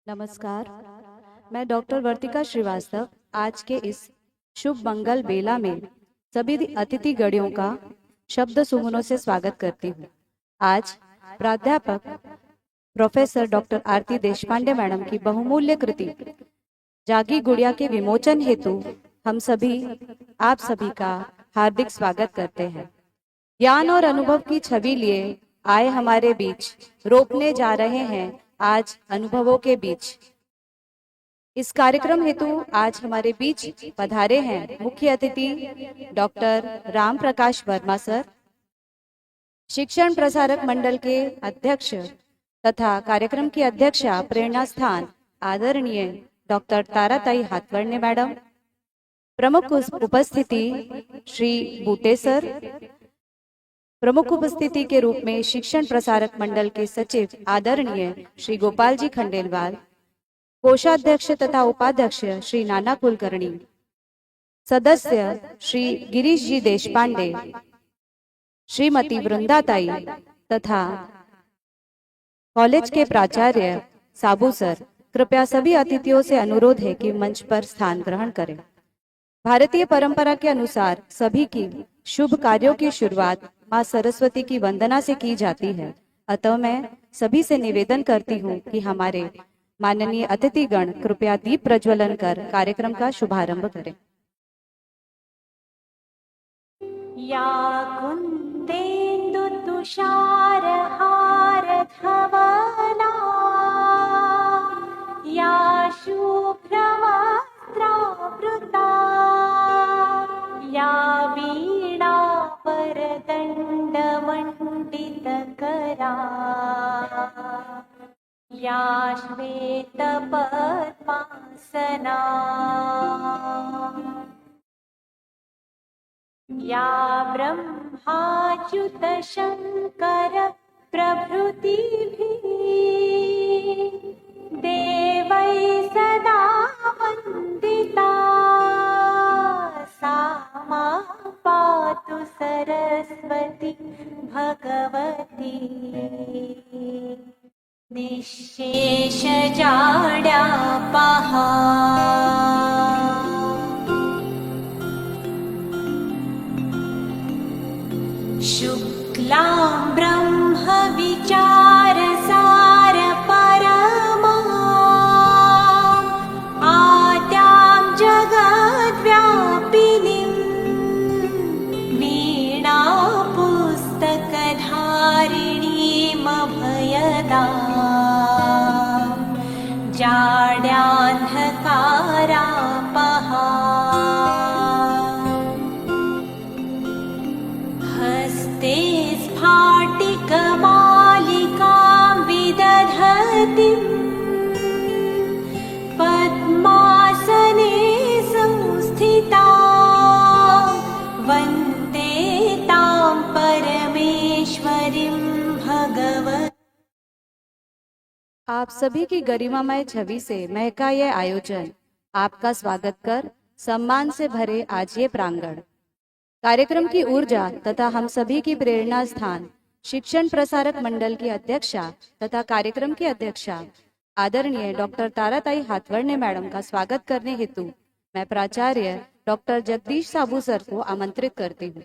नमस्कार। मैं डॉक्टर वर्तिका श्रीवास्तव आज के इस शुभ मंगल बेला में सभी अतिथि गणों का शब्द सुमनों से स्वागत करती हूँ। आज प्राध्यापक प्रोफेसर डॉक्टर आरती देशपांडे मैडम की बहुमूल्य कृति जागी गुड़िया के विमोचन हेतु हम सभी आप सभी का हार्दिक स्वागत करते हैं। ज्ञान और अनुभव की छवि लिए आए हमारे बीच रोपने जा रहे हैं आज अनुभवों के बीच। इस कार्यक्रम हेतु आज हमारे बीच पधारे हैं मुख्य अतिथि डॉक्टर राम प्रकाश वर्मा सर, शिक्षण प्रसारक मंडल के अध्यक्ष तथा कार्यक्रम की अध्यक्षा प्रेरणा स्थान आदरणीय डॉक्टर ताराताई हाथवर्णे मैडम, प्रमुख उपस्थिति श्री बूटे सर, प्रमुख उपस्थिति के रूप में शिक्षण प्रसारक मंडल के सचिव आदरणीय श्री गोपाल जी खंडेलवाल, कोषाध्यक्ष तथा उपाध्यक्ष श्री नाना कुलकर्णी, सदस्य श्री गिरीश जी देशपांडे, श्रीमती वृंदाताई तथा कॉलेज के प्राचार्य साबू सर। कृपया सभी अतिथियों से अनुरोध है कि मंच पर स्थान ग्रहण करें। भारतीय परंपरा के अनुसार सभी की शुभ कार्यों की शुरुआत माँ सरस्वती की वंदना से की जाती है। अतः मैं सभी से निवेदन करती हूँ कि हमारे माननीय अतिथिगण कृपया दीप प्रज्वलन कर कार्यक्रम का शुभारंभ करें। या कुन्देन्दु तुषार हार धवला, या शुभ्रवस्त्रावृता, या वीणा वरदण्डमण्डितकरा, या श्वेतपद्मासना, या ब्रह्माच्युत शंकर प्रभृतिभिः देवै सदा वन्दिता, सा मां पातु सरस्वती भगवती निःशेषजाड्यापहा। शुक्लां ब्रह्म विचारसार परमां, आद्यां जगद्व्यापिनीं, वीणा पुस्तकधारिणीमभयदां, जाड्यान्धकारापहा। हस्ते स्फाटिकमालिकां विदधतीं, पद्मासने संस्थितां, वन्दे तां परमेश्वरीं भगवती। आप सभी की गरिमामय छवि से महका यह आयोजन आपका स्वागत कर सम्मान से भरे आज ये प्रांगण कार्यक्रम की ऊर्जा तथा हम सभी की प्रेरणा स्थान शिक्षण प्रसारक मंडल की अध्यक्षा तथा कार्यक्रम की अध्यक्षा आदरणीय डॉक्टर ताराताई हाथवर्णे मैडम का स्वागत करने हेतु मैं प्राचार्य डॉक्टर जगदीश साबू सर को आमंत्रित करती हूँ।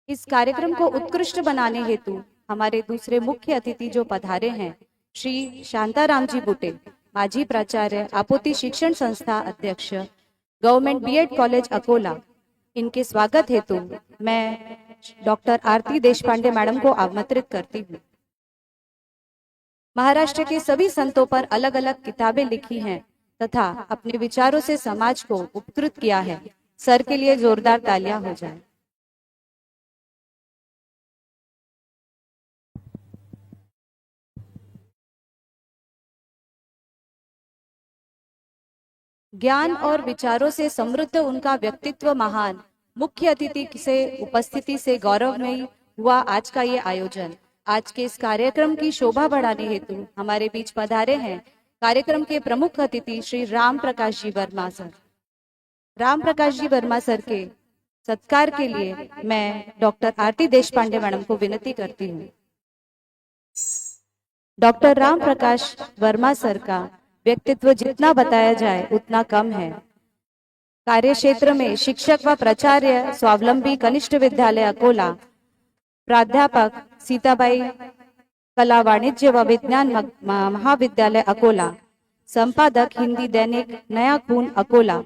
इस कार्यक्रम को उत्कृष्ट बनाने हेतु हमारे दूसरे मुख्य अतिथि जो पधारे हैं श्री शांताराम जी बूटे, माजी प्राचार्य आपोती शिक्षण संस्था अध्यक्ष गवर्नमेंट बीएड कॉलेज अकोला, इनके स्वागत हेतु मैं डॉक्टर आरती देशपांडे मैडम को आमंत्रित करती हूँ। महाराष्ट्र के सभी संतों पर अलग अलग किताबें लिखी हैं तथा अपने विचारों से समाज को उपकृत किया है। सर के लिए जोरदार तालियां हो जाए। ज्ञान और विचारों से समृद्ध उनका व्यक्तित्व महान मुख्य अतिथि से उपस्थिति से गौरवमयी हुआ आज का ये आयोजन। आज के इस कार्यक्रम की शोभा बढ़ाने हेतु हमारे बीच पधारे हैं कार्यक्रम के प्रमुख अतिथि श्री राम प्रकाश जी वर्मा सर। राम प्रकाश जी वर्मा सर के सत्कार के लिए मैं डॉक्टर आरती देशपांडे मैडम को विनती करती हूँ। डॉक्टर राम प्रकाश वर्मा सर का व्यक्तित्व जितना बताया जाए उतना कम है। कार्य क्षेत्र में शिक्षक व प्राचार्य स्वावलंबी कनिष्ठ विद्यालय अकोला, प्राध्यापक सीताबाई कला वाणिज्य व विज्ञान महाविद्यालय अकोला, संपादक हिंदी दैनिक नया खून अकोला।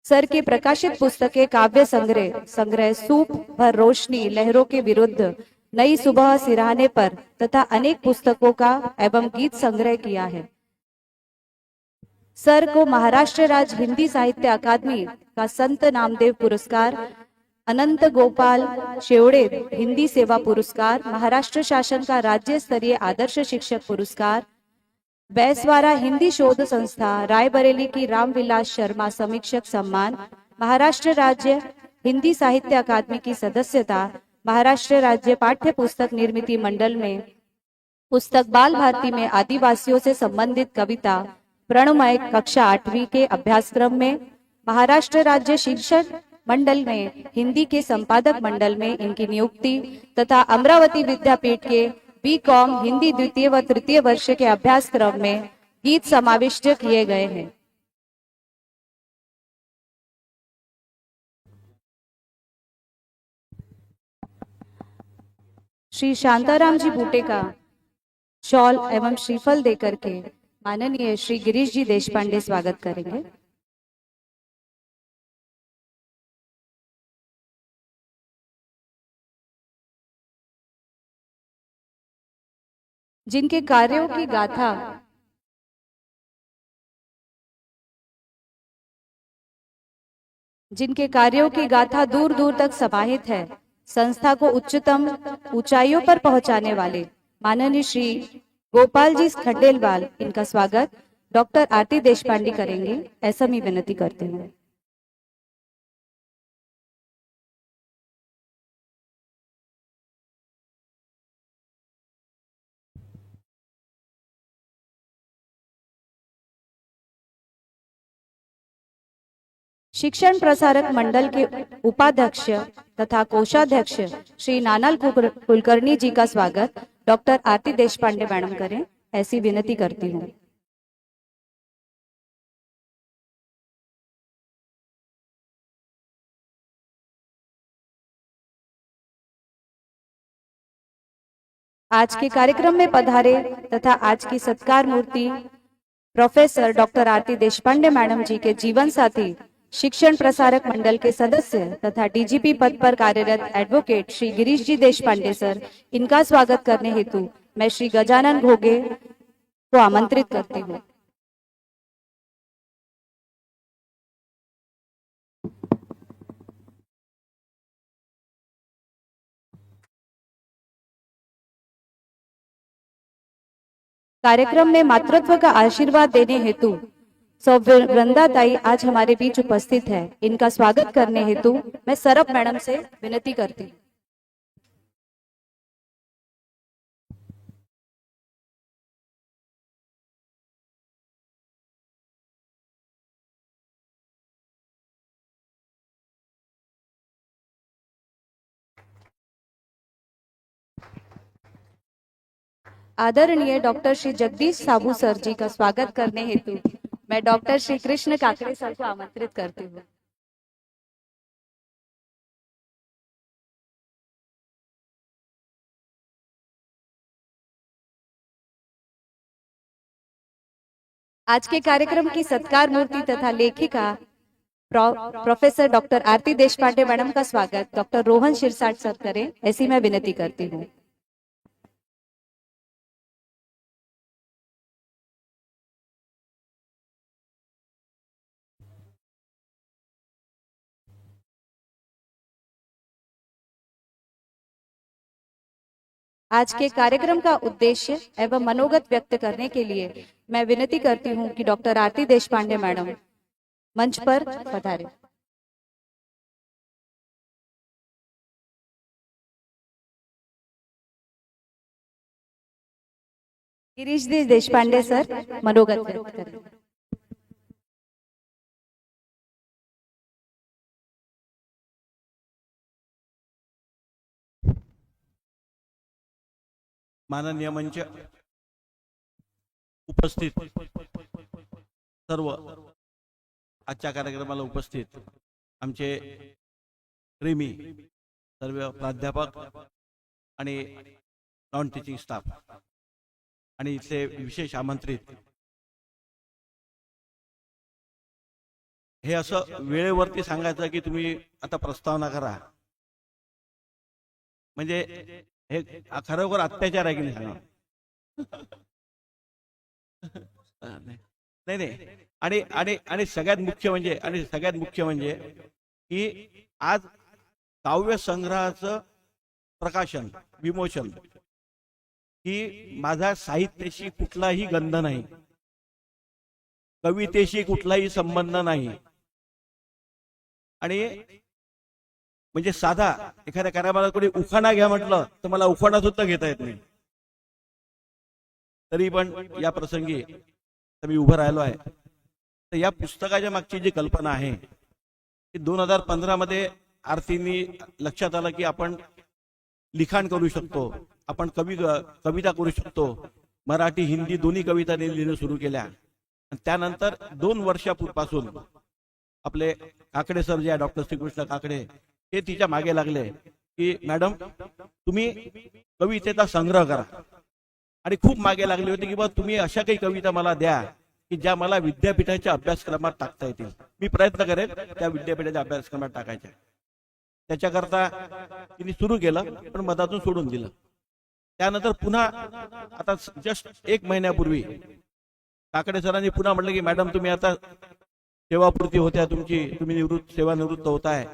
सर की प्रकाशित पुस्तकें काव्य संग्रह सूप भर रोशनी, लहरों के विरुद्ध, नई सुबह, सिरहाने पर तथा अनेक पुस्तकों का एवं गीत संग्रह किया है। सर को महाराष्ट्र राज्य हिंदी साहित्य अकादमी का संत नामदेव पुरस्कार, अनंत गोपाल शेवड़े हिंदी सेवा पुरस्कार, महाराष्ट्र शासन का राज्य स्तरीय आदर्श शिक्षक पुरस्कार, बैसवारा हिंदी शोध संस्था रायबरेली की रामविलास शर्मा समीक्षक सम्मान, महाराष्ट्र राज्य हिंदी साहित्य अकादमी की सदस्यता, महाराष्ट्र राज्य पाठ्य पुस्तक निर्मिति मंडल में पुस्तक बाल भारती में आदिवासियों से संबंधित कविता प्रणमय कक्षा 8वीं के अभ्यासक्रम में, महाराष्ट्र राज्य शिक्षक मंडल में हिंदी के संपादक मंडल में इनकी नियुक्ति तथा अमरावती विद्यापीठ के बीकॉम हिंदी द्वितीय व तृतीय वर्ष के अभ्यासक्रम में गीत समाविष्ट किए गए हैं। श्री शांताराम जी बूटे का शॉल एवं श्रीफल देकर के माननीय श्री गिरीश जी देशपांडे स्वागत करेंगे। जिनके कार्यों की गाथा दूर दूर तक समाहित है, संस्था को उच्चतम ऊंचाइयों पर पहुंचाने वाले माननीय श्री गोपाल जी खंडेलवाल, इनका स्वागत डॉक्टर आरती देशपांडे करेंगे, ऐसा मैं विनती करती हूँ। शिक्षण प्रसारक मंडल के उपाध्यक्ष तथा कोषाध्यक्ष श्री नानाल कुलकर्णी जी का स्वागत डॉक्टर आरती देशपांडे मैडम करें, ऐसी विनती करती हूँ। आज के कार्यक्रम में पधारे तथा आज की सत्कार मूर्ति प्रोफेसर डॉक्टर आरती देशपांडे मैडम जी के जीवन साथी, शिक्षण प्रसारक मंडल के सदस्य तथा डीजीपी पद पर कार्यरत एडवोकेट श्री गिरीश जी देशपांडे सर, इनका स्वागत करने हेतु मैं श्री गजानन घोगे को आमंत्रित करती हूँ। कार्यक्रम में मातृत्व का आशीर्वाद देने हेतु वृंदा ताई आज हमारे बीच उपस्थित है, इनका स्वागत करने हेतु मैं सरप मैडम से विनती करती हूँ। आदरणीय डॉक्टर श्री जगदीश साबू सर जी का स्वागत करने हेतु मैं डॉक्टर श्री कृष्ण काकड़े सर को आमंत्रित करती हूँ। आज के कार्यक्रम की सत्कार मूर्ति तथा लेखिका प्रोफेसर डॉक्टर आरती देशपांडे मैडम का स्वागत डॉक्टर रोहन शिरसाट सर करें, ऐसी मैं विनती करती हूँ। आज के कार्यक्रम का उद्देश्य एवं मनोगत व्यक्त करने के लिए मैं विनती करती हूं कि डॉक्टर आरती देशपांडे मैडम मंच पर पधारे। गिरीश देशपांडे सर मनोगत व्यक्त करें। माननीय मंच उपस्थित सर्व आजच्या कार्यक्रमाला उपस्थित आमचे प्रेमी सर्व प्राध्यापक आणि नॉन टीचिंग स्टाफ आणि इथले विशेष आमंत्रित, हे असं वेळेवरती सांगायचं की तुम्ही आता प्रस्तावना करा, म्हणजे हे खरोखर अत्याचार आहे की नाही सांगा. नाही नाही आणि आणि आणि सगळ्यात मुख्य म्हणजे की आज काव्य संग्रहाचं प्रकाशन विमोचन की माझा साहित्याशी कुठलाही गंध नाही, कवितेशी कुठलाही संबंध नाही. आणि म्हणजे साधा एखाद्या कार्यक्रमाला कोणी उखाणा घ्या म्हटलं तर मला उखाणा सुद्धा घेता येत नाही. तरी पण या प्रसंगी मी उभं राहिलो आहे. तर या पुस्तकाच्या मागची जी कल्पना आहे की 2015 मध्ये आरतीनी लक्षात आलं की आपण लिखाण करू शकतो, आपण कविता करू शकतो. मराठी हिंदी दोन्ही कविता लिहिणं सुरू केल्या. त्यानंतर 2 वर्षापूर्वीपासून आपले काकडे सर जे आहे, डॉक्टर श्रीकृष्ण काकडे, हे तिच्या मागे लागले की मॅडम तुम्ही कवितेचा संग्रह करा. आणि खूप मागे लागले होते की बा तुम्ही अशा काही कविता मला द्या की ज्या मला विद्यापीठाच्या अभ्यासक्रमात टाकता येतील. मी प्रयत्न करेन त्या विद्यापीठाच्या अभ्यासक्रमात टाकायच्या. त्याच्याकरता तिने सुरू केलं पण मधातून सोडून दिलं. त्यानंतर पुन्हा आता जस्ट 1 महिन्यापूर्वी काकडे सरांनी पुन्हा म्हटलं की मॅडम तुम्ही आता सेवापूर्ती होत्या तुमची, तुम्ही सेवानिवृत्त होताय,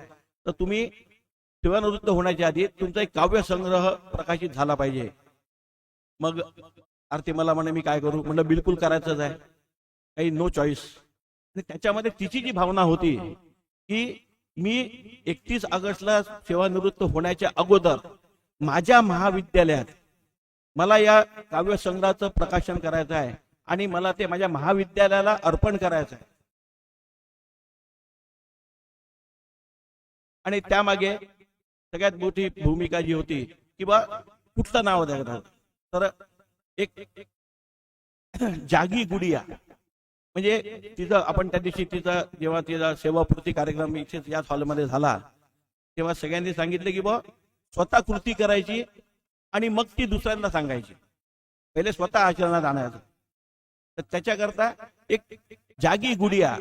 तर तुम्ही सेवानिवृत्त होण्याच्या आधी तुमचा एक काव्य संग्रह प्रकाशित झाला पाहिजे. मग आरती मला म्हणे मी काय करू, म्हणलं बिलकुल करायचंच आहे, काही नो चॉईस. आणि त्याच्यामध्ये तिची जी भावना होती की मी 31 ऑगस्टला सेवानिवृत्त होण्याच्या अगोदर माझ्या महाविद्यालयात मला या काव्य संग्रहाचं प्रकाशन करायचं आहे आणि मला ते माझ्या महाविद्यालयाला अर्पण करायचं आहे. आणि त्यामागे सगळ्यात मोठी भूमिका जी होती की बा कुठलं नाव द्यायचं, तर एक जागी गुडिया, म्हणजे तिचं आपण त्या दिवशी जेव्हा तिचा सेवापूर्ती कार्यक्रम इथेच याच हॉलमध्ये झाला तेव्हा सगळ्यांनी सांगितलं की बा स्वतः कृती करायची आणि मग ती दुसऱ्यांना सांगायची, पहिले स्वतः आचरणात आणायचं. तर त्याच्याकरता एक जागी गुडिया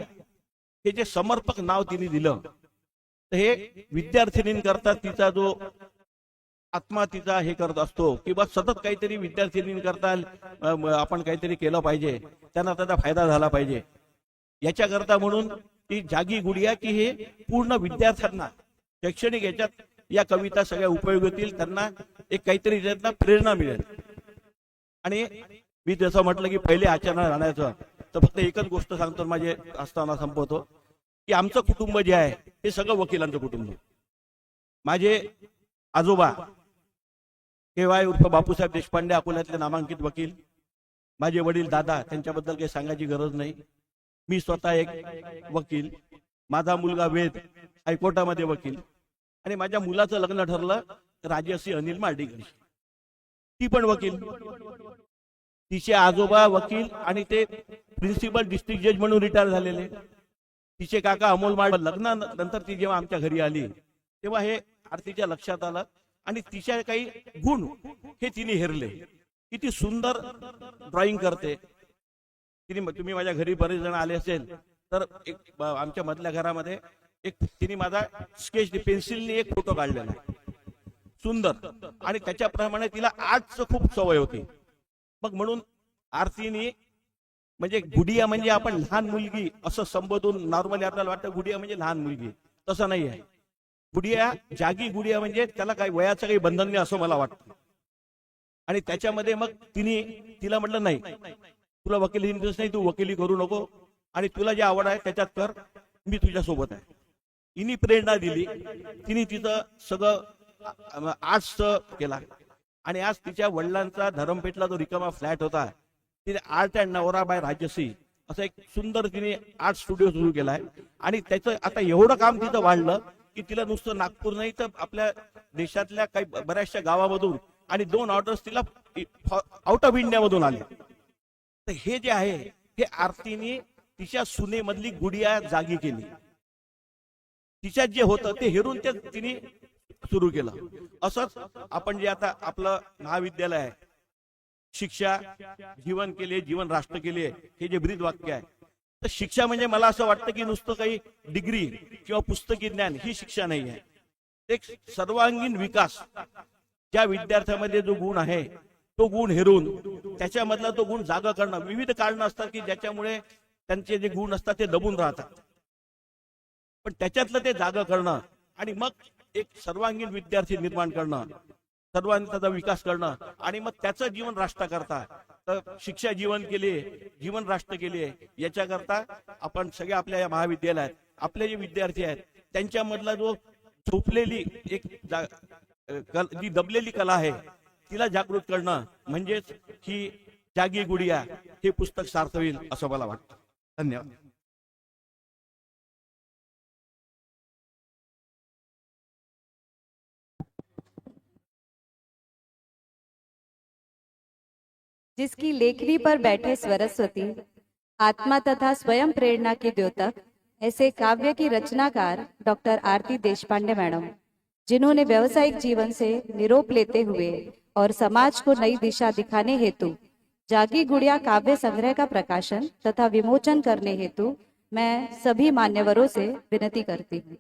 हे जे समर्पक नाव तिने दिलं, तर हे विद्यार्थिनींकरता तिचा जो आत्मा तिचा हे करत असतो किंवा सतत काहीतरी विद्यार्थिनींकरता आपण काहीतरी केलं पाहिजे, त्यांना त्याचा फायदा झाला पाहिजे याच्याकरता म्हणून ती जागी गुडिया की हे पूर्ण विद्यार्थ्यांना शैक्षणिक याच्यात या कविता सगळ्या उपयोगी होतील, त्यांना एक काहीतरी त्यांना प्रेरणा मिळेल. आणि मी जसं म्हटलं की पहिले आचरणात आणायचं, तर फक्त एकच गोष्ट सांगतो माझे असताना संपवतो की आमचं कुटुंब जे आहे हे सगळं वकिलांचं कुटुंब. माझे आजोबा केवाय उर्फ बापूसाहेब देशपांडे अकोल्यातले नामांकित वकील, माझे वडील दादा, त्यांच्याबद्दल काही सांगायची गरज नाही. मी स्वतः एक वकील, माझा मुलगा वेद हायकोर्टामध्ये वकील, आणि माझ्या मुलाचं लग्न ठरलं राजश्री अनिल मार्डीकर, ती पण वकील. तिचे आजोबा वकील आणि ते प्रिन्सिपल डिस्ट्रिक्ट जज म्हणून रिटायर झालेले. तिचे काका अमोल मार्ड. लग्नानंतर ती जेव्हा आमच्या घरी आली तेव्हा हे आरतीच्या लक्षात आलं आणि तिच्या काही गुण हे तिने हेरले. किती सुंदर ड्रॉइंग करते तिने. तुम्ही माझ्या घरी बरेच जण आले असेल तर एक आमच्या मधल्या घरामध्ये एक तिने माझा स्केच पेन्सिलने एक फोटो काढलेला सुंदर, आणि त्याच्याप्रमाणे तिला आर्टचं खूप सवय होती. मग म्हणून आरतीने म्हणजे गुडिया म्हणजे आपण लहान मुलगी असं संबोधून नॉर्मली आपल्याला वाटतं गुडिया म्हणजे लहान मुलगी, तसं नाही आहे. गुडिया जागी गुडिया म्हणजे त्याला काही वयाचं काही बंधन नाही असं मला वाटतं. आणि त्याच्यामध्ये मग तिला म्हटलं नाही तुला वकिली इंटरेस्ट नाही, तू वकिली करू नको आणि तुला जे आवड आहे त्याच्यात कर, मी तुझ्या सोबत आहे. हिनी प्रेरणा दिली. तिने तिचं सगळं आर्ट्सचं केला आणि आज तिच्या वडिलांचा धरमपेठला जो रिकामा फ्लॅट होता तिने आर्ट अँड नवरा बाय राजश्री असं एक सुंदर तिने आर्ट स्टुडिओ सुरू केलाय. आणि त्याचं आता एवढं काम तिथं वाढलं की तिला नुसतं नागपूर नाही तर आपल्या देशातल्या काही बऱ्याचशा गावामधून आणि 2 ऑर्डर्स तिला आउट ऑफ इंडिया मधून आले. तर हे जे आहे हे आरतीने तिच्या सुनेमधली गुडिया जागी केली. तिच्यात जे होतं ते हेरून ते तिने सुरू केलं. असंच आपण जे आता आपलं महाविद्यालय आहे, शिक्षा जीवन के लिए जीवन राष्ट्र के लिए, हे जे ब्रीद वाक्य आहे, तर शिक्षा म्हणजे मला असं वाटतं की नुसतं काही डिग्री किंवा पुस्तकी ज्ञान ही शिक्षा नाही आहे. एक सर्वांगीण विकास, ज्या विद्यार्थ्यामध्ये जो गुण आहे तो गुण हेरून त्याच्यामधला तो गुण जागा करणं. विविध कारणं असतात की ज्याच्यामुळे त्यांचे जे गुण असतात ते दबून राहतात, पण त्याच्यातलं ते जागा करणं आणि मग एक सर्वांगीण विद्यार्थी निर्माण करणं, सर्वांचा विकास करणं आणि मग त्याचं जीवन राष्ट्र करता. तर शिक्षा जीवन केली, जीवन राष्ट्र केली, याच्याकरता आपण सगळे आपल्या या महाविद्यालयात आपले जे विद्यार्थी आहेत त्यांच्यामधला जो झोपलेली एक जी दबलेली कला आहे तिला जागृत करणं म्हणजेच ही जागी गुडिया हे पुस्तक सार्थ होईल असं मला वाटतं. धन्यवाद. जिसकी लेखनी पर बैठे सरस्वती, आत्मा तथा स्वयं प्रेरणा के द्योतक, ऐसे काव्य की रचनाकार डॉक्टर आरती देशपांडे मैडम, जिन्होंने व्यावसायिक जीवन से निरोप लेते हुए और समाज को नई दिशा दिखाने हेतु जागी गुड़िया काव्य संग्रह का प्रकाशन तथा विमोचन करने हेतु मैं सभी मान्यवरों से विनती करती हूँ.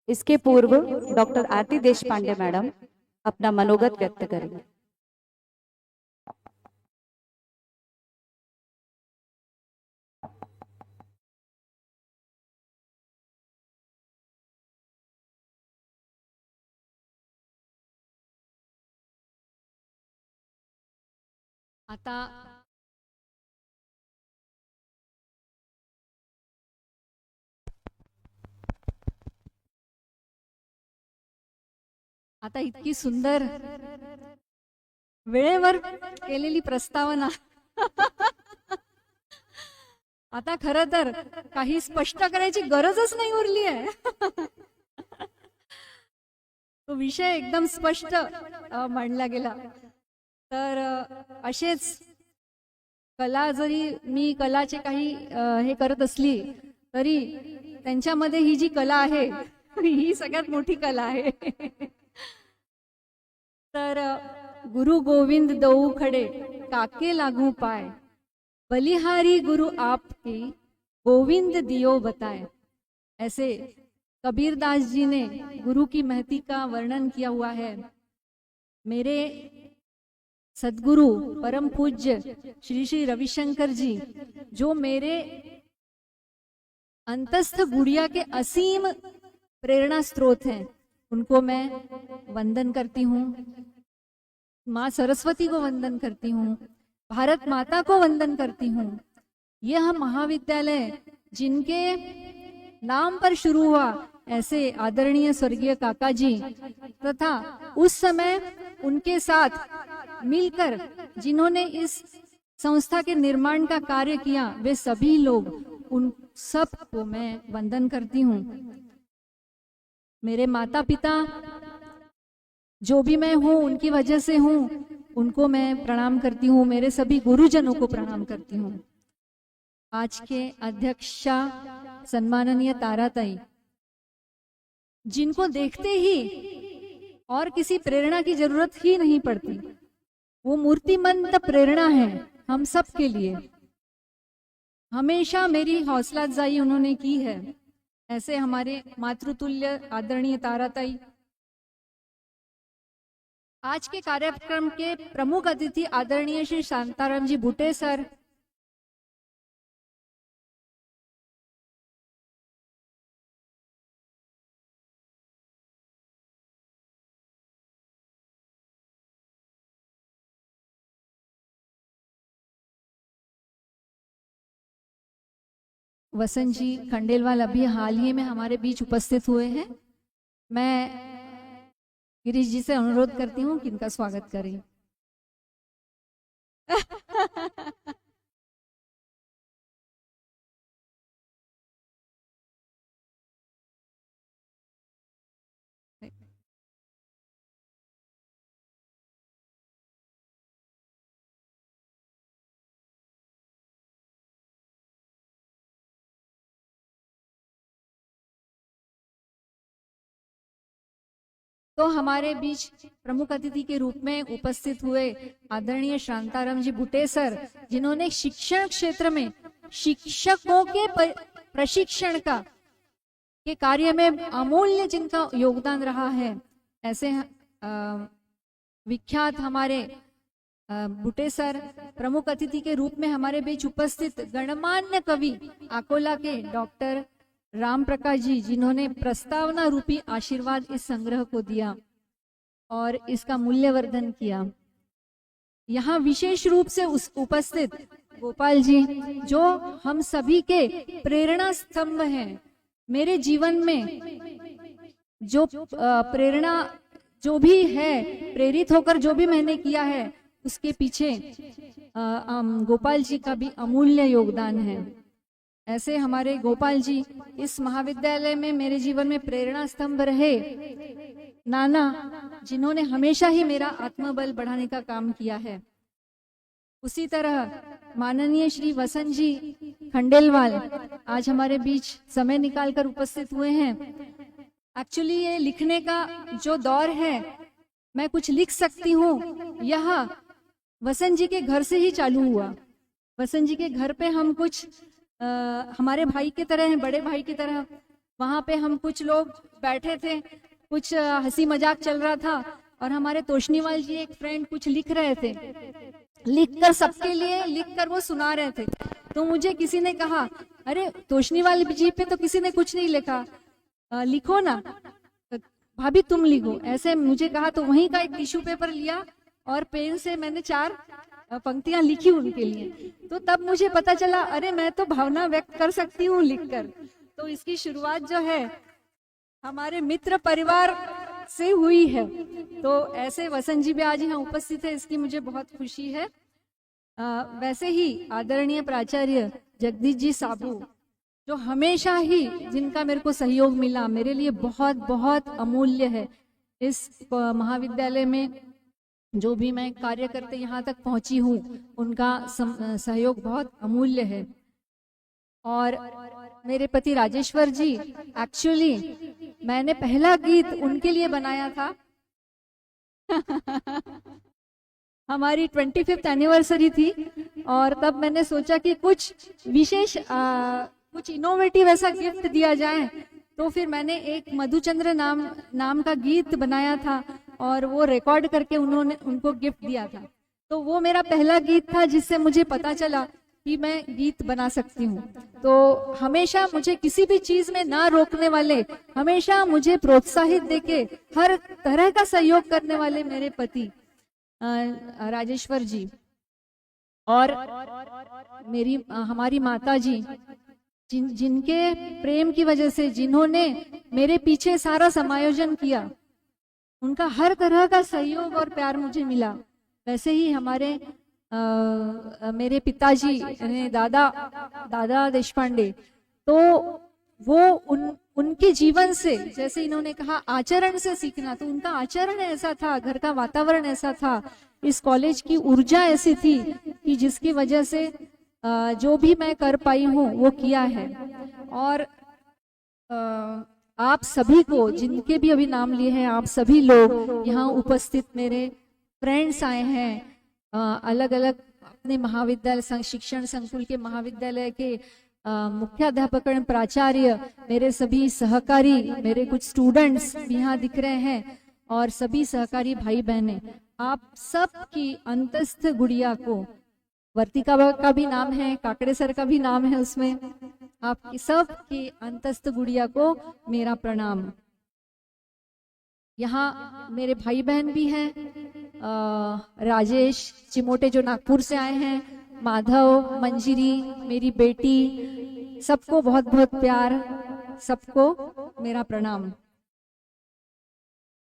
इसके पूर्व डॉक्टर आरती देशपांडे मैडम अपना मनोगत व्यक्त करेंगे. आता आता इतकी सुंदर वेळेवर केलेली प्रस्तावना आता खरं तर काही स्पष्ट करायची गरजच नाही उरली आहे. तो विषय एकदम स्पष्ट मांडला गेला. तर असेच कला, जरी मी कलाचे काही हे करत असली तरी त्यांच्यामध्ये ही जी कला आहे ही सगळ्यात मोठी कला आहे. तर गुरु गोविंद दऊ खडे काके लागू पाय, बलिहारी गुरु आपकी गोविंद दियो बताए. ऐसे कबीरदास जी ने गुरु की महती का वर्णन किया हुआ है. मेरे सदगुरु परम पूज्य श्री श्री रविशंकर जी, जो मेरे अंतस्थ गुड़िया के असीम प्रेरणा स्रोत हैं, उनको मैं वंदन करती हूँ. माँ सरस्वती को वंदन करती हूँ, भारत माता को वंदन करती हूँ. यह महाविद्यालय जिनके नाम पर शुरू हुआ, ऐसे आदरणीय स्वर्गीय काका जी तथा उस समय उनके साथ मिलकर जिन्होंने इस संस्था के निर्माण का कार्य किया, वे सभी लोग, उन सब को मैं वंदन करती हूँ. मेरे माता पिता, जो भी मैं हूँ उनकी वजह से हूँ, उनको मैं प्रणाम करती हूँ. मेरे सभी गुरुजनों को प्रणाम करती हूँ. आज के अध्यक्षा सम्माननीय ताराताई, जिनको देखते ही और किसी प्रेरणा की जरूरत ही नहीं पड़ती, वो मूर्तिमंत प्रेरणा है हम सब के लिए. हमेशा मेरी हौसला अफजाई उन्होंने की है. ऐसे हमारे मातृतुल्य आदरणीय ताराताई. आज के कार्यक्रम के प्रमुख अतिथि आदरणीय श्री शांताराम जी बुटे सर, वसंत जी खंडेलवाल अभी हाल ही में हमारे बीच उपस्थित हुए हैं। मैं गिरीश जी से अनुरोध करती हूँ कि इनका स्वागत करें। तो हमारे बीच प्रमुख अतिथि के रूप में उपस्थित हुए आदरणीय शांताराम जी बुटे सर, जिन्होंने शिक्षण क्षेत्र में शिक्षकों के प्रशिक्षण का के कार्य में अमूल्य जिनका योगदान रहा है, ऐसे विख्यात हमारे बुटे सर प्रमुख अतिथि के रूप में हमारे बीच उपस्थित गणमान्य कवि अकोला के डॉक्टर राम प्रकाश जी, जिन्होंने प्रस्तावना रूपी आशीर्वाद इस संग्रह को दिया और इसका मूल्यवर्धन किया। यहाँ विशेष रूप से उपस्थित गोपाल जी, जो हम सभी के प्रेरणा स्तंभ हैं। मेरे जीवन में जो प्रेरणा जो भी है, प्रेरित होकर जो भी मैंने किया है, उसके पीछे गोपाल जी का भी अमूल्य योगदान है। ऐसे हमारे गोपाल जी इस महाविद्यालय में मेरे जीवन में प्रेरणा स्तंभ रहे, नाना, जिन्होंने हमेशा ही मेरा आत्मबल बढ़ाने का काम किया है। उसी तरह माननीय श्री वसंत जी खंडेलवाल आज हमारे बीच समय निकालकर उपस्थित हुए हैं। एक्चुअली ये लिखने का जो दौर है, मैं कुछ लिख सकती हूँ, यह वसंत जी के घर से ही चालू हुआ। वसंत जी के घर पे हम कुछ हमारे भाई की तरह हैं, बड़े भाई की तरह, वहां पे हम कुछ लोग बैठे थे, कुछ हंसी मजाक चल रहा था और हमारे तोशनीवाल जी एक फ्रेंड कुछ लिख रहे थे, लिखकर सबके लिए लिखकर वो सुना रहे थे। तो मुझे किसी ने कहा, अरे तोशनीवाल जी पे तो किसी ने कुछ नहीं लिखा, लिखो ना भाभी, तुम लिखो, ऐसे मुझे कहा। तो वहीं का एक टिश्यू पेपर लिया और पेन से मैंने 4 पंक्तियां लिखी उनके लिए। तो तब मुझे पता चला, अरे मैं तो भावना व्यक्त कर सकती हूँ लिखकर। तो इसकी शुरुआत जो है हमारे मित्र परिवार से हुई है। तो ऐसे वसंत जी भी आज यहाँ उपस्थित है, इसकी मुझे बहुत खुशी है। वैसे ही आदरणीय प्राचार्य जगदीश जी साबू, जो हमेशा ही जिनका मेरे को सहयोग मिला, मेरे लिए बहुत बहुत अमूल्य है। इस महाविद्यालय में जो भी मैं कार्य करते यहाँ तक पहुंची हूँ, उनका सहयोग बहुत अमूल्य है। और मेरे पति राजेश्वर जी, एक्चुअली मैंने पहला गीत उनके लिए बनाया था हमारी 25th एनिवर्सरी थी, और तब मैंने सोचा कि कुछ विशेष कुछ इनोवेटिव ऐसा गिफ्ट दिया जाए। तो फिर मैंने एक मधुचंद्र नाम का गीत बनाया था और वो रिकॉर्ड करके उनको गिफ्ट दिया था। तो वो मेरा पहला गीत था जिससे मुझे पता चला कि मैं गीत बना सकती हूँ। तो हमेशा मुझे किसी भी चीज में ना रोकने वाले, हमेशा मुझे प्रोत्साहित देके हर तरह का सहयोग करने वाले मेरे पति राजेश्वर जी, और हमारी माता जी, जिनके प्रेम की वजह से, जिन्होंने मेरे पीछे सारा समायोजन किया, उनका हर तरह का सहयोग और प्यार मुझे मिला। वैसे ही हमारे मेरे पिताजी यानी दादा देशपांडे, तो वो उनके जीवन से, जैसे इन्होंने कहा आचरण से सीखना, तो उनका आचरण ऐसा था, घर का वातावरण ऐसा था, इस कॉलेज की ऊर्जा ऐसी थी कि जिसकी वजह से जो भी मैं कर पाई हूँ वो किया है। और आप सभी को, जिनके भी अभी नाम लिए हैं, आप सभी लोग यहाँ उपस्थित मेरे फ्रेंड्स आए हैं, अलग अलग अपने महाविद्यालय शिक्षण संकुल के महाविद्यालय के मुख्याध्यापक, प्राचार्य, मेरे सभी सहकारी, मेरे कुछ स्टूडेंट्स भी यहाँ दिख रहे हैं, और सभी सहकारी भाई बहनें, आप सब की अंतस्थ गुड़िया को, वर्तिका का भी नाम है, काकड़े सर का भी नाम है उसमें, आपकी सब की अंतस्थ गुड़िया को मेरा प्रणाम। यहाँ मेरे भाई बहन भी हैं, राजेश चिमोटे जो नागपुर से आए हैं, माधव, मंजिरी, मेरी बेटी, सबको बहुत बहुत प्यार, सबको मेरा प्रणाम।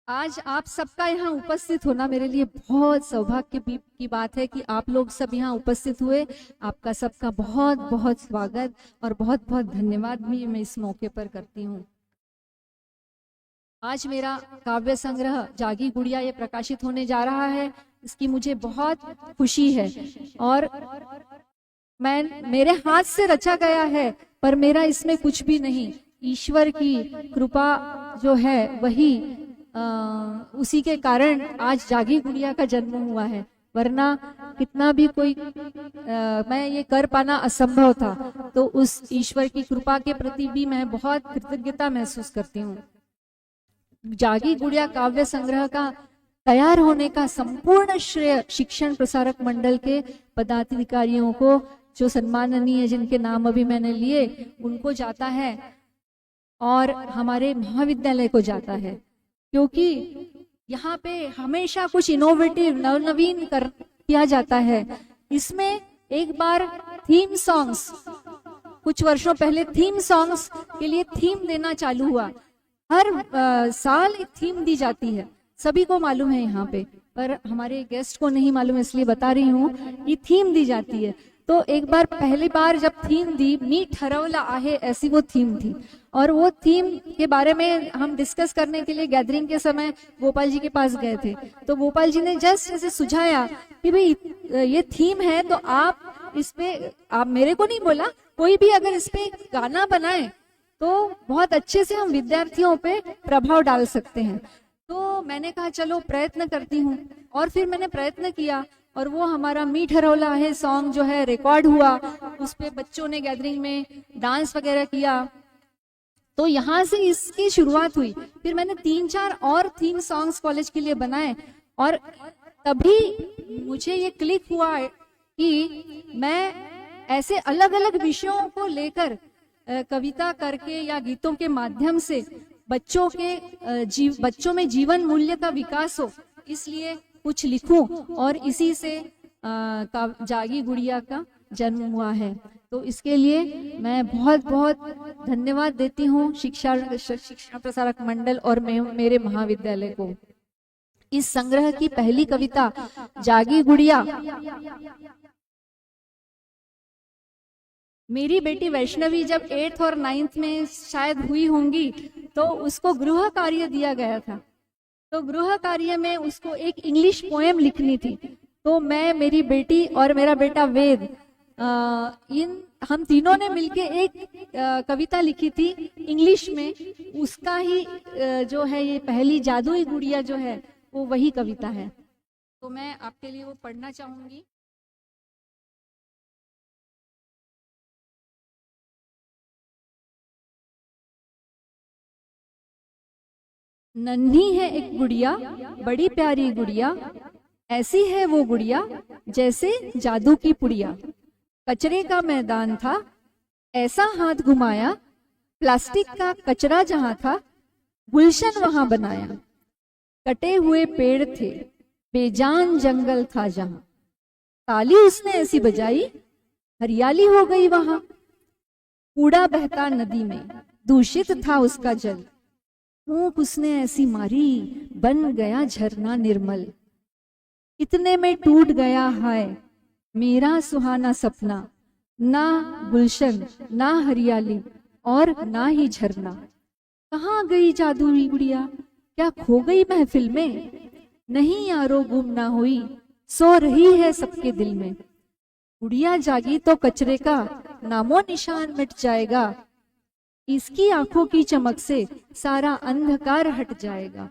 आज आप सबका यहाँ उपस्थित होना मेरे लिए बहुत सौभाग्य की बात है कि आप लोग सब यहाँ उपस्थित हुए। आपका सबका बहुत बहुत स्वागत और बहुत बहुत धन्यवाद भी मैं इस मौके पर करती हूँ। आज मेरा काव्य संग्रह जागी गुड़िया ये प्रकाशित होने जा रहा है, इसकी मुझे बहुत खुशी है। और मेरे हाथ से रचा गया है, पर मेरा इसमें कुछ भी नहीं, ईश्वर की कृपा जो है वही उसी के कारण आज जागी गुड़िया का जन्म हुआ है, वरना कितना भी कोई मैं ये कर पाना असंभव था। तो उस ईश्वर की कृपा के प्रति भी मैं बहुत कृतज्ञता महसूस करती हूँ। जागी गुड़िया काव्य संग्रह का तैयार होने का संपूर्ण श्रेय शिक्षण प्रसारक मंडल के पदाधिकारियों को, जो सम्माननीय जिनके नाम अभी मैंने लिए, उनको जाता है और हमारे महाविद्यालय को जाता है, क्योंकि यहाँ पे हमेशा कुछ इनोवेटिव नवनवीन किया जाता है। इसमें एक बार थीम सॉन्ग्स, कुछ वर्षों पहले थीम सॉन्ग्स के लिए थीम देना चालू हुआ। हर साल एक थीम दी जाती है, सभी को मालूम है यहाँ पे, पर हमारे गेस्ट को नहीं मालूम, इसलिए बता रही हूँ कि थीम दी जाती है। तो एक बार पहली बार जब थीम दी, मी ठरवला आहे, ऐसी वो थीम थी। और वो थीम के बारे में हम डिस्कस करने के लिए गैदरिंग के समय गोपाल जी के पास गए थे। तो गोपाल जी ने जस्ट ऐसे सुझाया कि भाई ये थीम है, तो आप इस पे, आप मेरे को नहीं बोला, कोई भी अगर इस पे गाना बनाए तो बहुत अच्छे से हम विद्यार्थियों पे प्रभाव डाल सकते हैं। तो मैंने कहा चलो प्रयत्न करती हूँ, और फिर मैंने प्रयत्न किया और वो हमारा मी ठरवला है सॉन्ग जो है रिकॉर्ड हुआ। उस पे बच्चों ने गैदरिंग में डांस वगैरह किया, तो यहाँ से इसकी शुरुआत हुई। फिर मैंने 3-4 और थीम सॉन्ग्स कॉलेज के लिए बनाए, और तभी मुझे ये क्लिक हुआ कि मैं ऐसे अलग अलग विषयों को लेकर कविता करके या गीतों के माध्यम से बच्चों में जीवन मूल्य का विकास हो, इसलिए कुछ लिखूं, और इसी से जागी गुड़िया का जन्म हुआ है। तो इसके लिए मैं बहुत बहुत धन्यवाद देती हूँ शिक्षा प्रसारक मंडल और मेरे महाविद्यालय को। इस संग्रह की पहली कविता जागी गुड़िया मेरी बेटी वैष्णवी जब 8th और 9th में शायद हुई होंगी, तो उसको गृह कार्य दिया गया था। तो गृह कार्य में उसको एक इंग्लिश पोएम लिखनी थी। तो मैं, मेरी बेटी और मेरा बेटा वेद, हम तीनों ने मिलके एक कविता लिखी थी इंग्लिश में। उसका ही जो है ये पहली जादुई गुड़िया जो है वो वही कविता है। तो मैं आपके लिए वो पढ़ना चाहूंगी। नन्ही है एक गुड़िया, बड़ी प्यारी गुड़िया, ऐसी है वो गुड़िया जैसे जादू की पुड़िया। कचरे का मैदान था, ऐसा हाथ घुमाया, प्लास्टिक का कचरा जहां था, गुलशन वहां बनाया। कटे हुए पेड़ थे, बेजान जंगल था जहां, ताली उसने ऐसी बजाई, हरियाली हो गई वहां। कूड़ा बहता नदी में, दूषित था उसका जल, फूंक उसने ऐसी मारी, बन गया झरना निर्मल। इतने में टूट गया हाय मेरा सुहाना सपना, ना गुलशन ना हरियाली और ना ही झरना। कहाँ गई जादुई गुड़िया, क्या खो गई महफिल में? नहीं यारो गुम ना हुई, सो रही है सबके दिल में। गुड़िया जागी तो कचरे का नामो निशान मिट जाएगा, इसकी आंखों की चमक से सारा अंधकार हट जाएगा।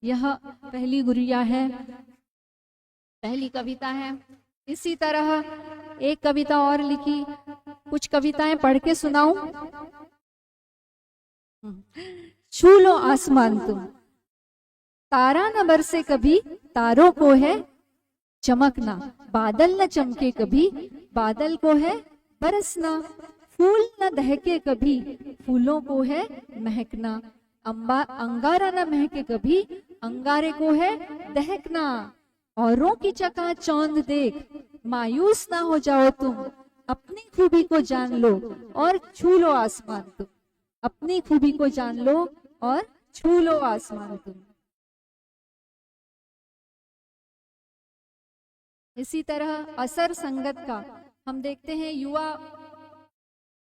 यह पहली गुड़िया है, पहली कविता है। इसी तरह एक कविता और लिखी, कुछ कविताएं पढ़ के सुनाऊं। छू लो आसमान तुम, तारा न बरसे कभी, तारों को है चमकना। बादल न चमके कभी, बादल को है बरसना। फूल न दहके कभी, फूलों को है महकना। अंगारा न महके कभी, अंगारे को है दहकना। औरों की चकाचौंध देख, मायूस ना हो जाओ तुम, अपनी खूबी को जान लो और छू लो आसमान तुम। अपनी खूबी को जान लो और छू लो आसमान तुम। इसी तरह असर संगत का हम देखते हैं, युवा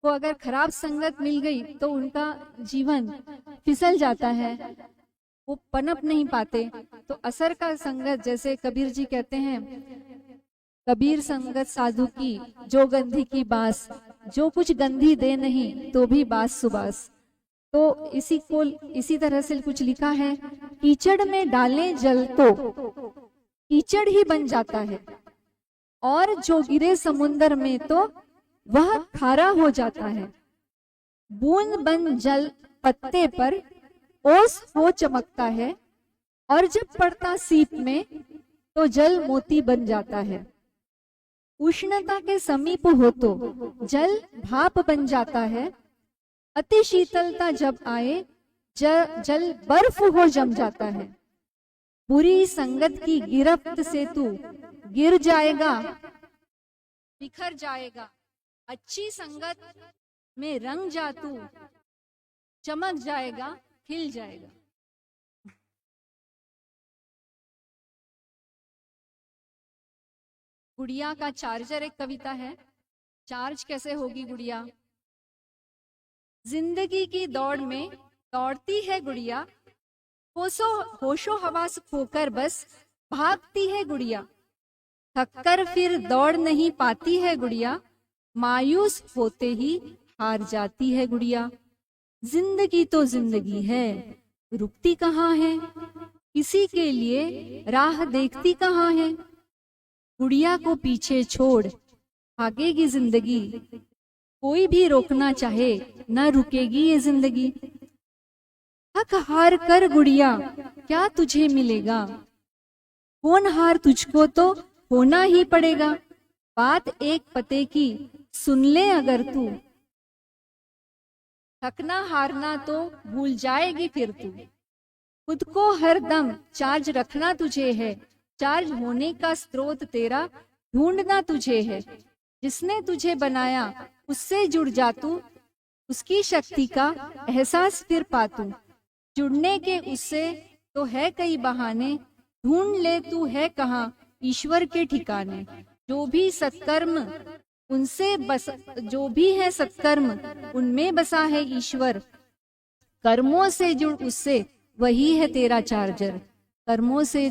को अगर खराब संगत मिल गई तो उनका जीवन फिसल जाता है, वो पनप नहीं पाते। तो असर का संगत, जैसे कबीर जी कहते हैं, कबीर संगत साधु की जो गंधी की बास, जो कुछ गंधी दे नहीं तो भी बास सुबास। तो इसी तरह से कुछ लिखा है, कीचड़ में डालें जल तो कीचड़ ही बन जाता है, और जो गिरे समुंदर में तो वह खारा हो जाता है। बूंद बन जल पत्ते पर ओस हो चमकता है, और जब पड़ता सीप में तो जल मोती बन जाता है। उष्णता के समीप हो तो जल भाप बन जाता है, अति शीतलता जब आए जल बर्फ हो जम जाता है। बुरी संगत की गिरफ्त से तू गिर जाएगा, बिखर जाएगा। अच्छी संगत में रंग जा तू, चमक जाएगा, खिल जाएगा। गुड़िया का चार्जर एक कविता है। चार्ज कैसे होगी गुड़िया? जिंदगी की दौड़ में दौड़ती है गुड़िया, होशो हवास खोकर बस भागती है गुड़िया। थककर फिर दौड़ नहीं पाती है गुड़िया, मायूस होते ही हार जाती है गुड़िया। जिंदगी तो जिंदगी है, रुकती कहाँ है, किसी के लिए राह देखती कहाँ है। गुड़िया को पीछे छोड़ भागेगी जिंदगी, कोई भी रोकना चाहे न रुकेगी ये जिंदगी। थक हार कर गुड़िया क्या तुझे मिलेगा, होनहार तुझको तो होना ही पड़ेगा। बात एक पते की सुन ले अगर तू, थकना हारना तो भूल जाएगी फिर तू। खुद को हर दम चार्ज रखना तुझे है, चार्ज होने का स्रोत तेरा ढूंढना तुझे है। जिसने तुझे बनाया उससे जुड़ जा तू, उसकी शक्ति का एहसास फिर पा तू। जुड़ने के उससे तो है कई बहाने, ढूंढ ले तू है कहाँ ईश्वर के ठिकाने। जो भी सत्कर्म उनसे बस, जो भी है सत्कर्म उनमें बसा है ईश्वर। कर्मों से जुड़ उससे वही है तेरा चार्जर, कर्मों से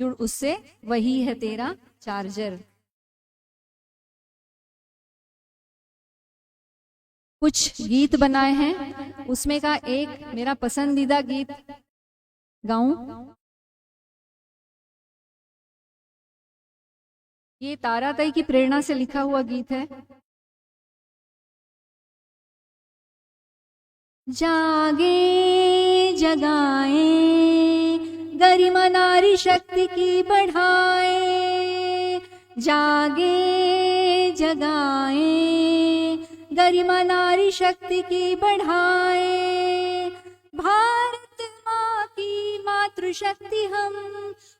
जुड़ उससे वही है तेरा चार्जर। कुछ गीत बनाए हैं, उसमें का एक मेरा पसंदीदा गीत गाऊं। ये ताराताई की प्रेरणा से लिखा हुआ गीत है। जागे जगाए गरिमा नारी शक्ति की बढ़ाए, जागे जगाए गरिमा नारी शक्ति की बढ़ाए। भारत माँ की मातृशक्ति हम,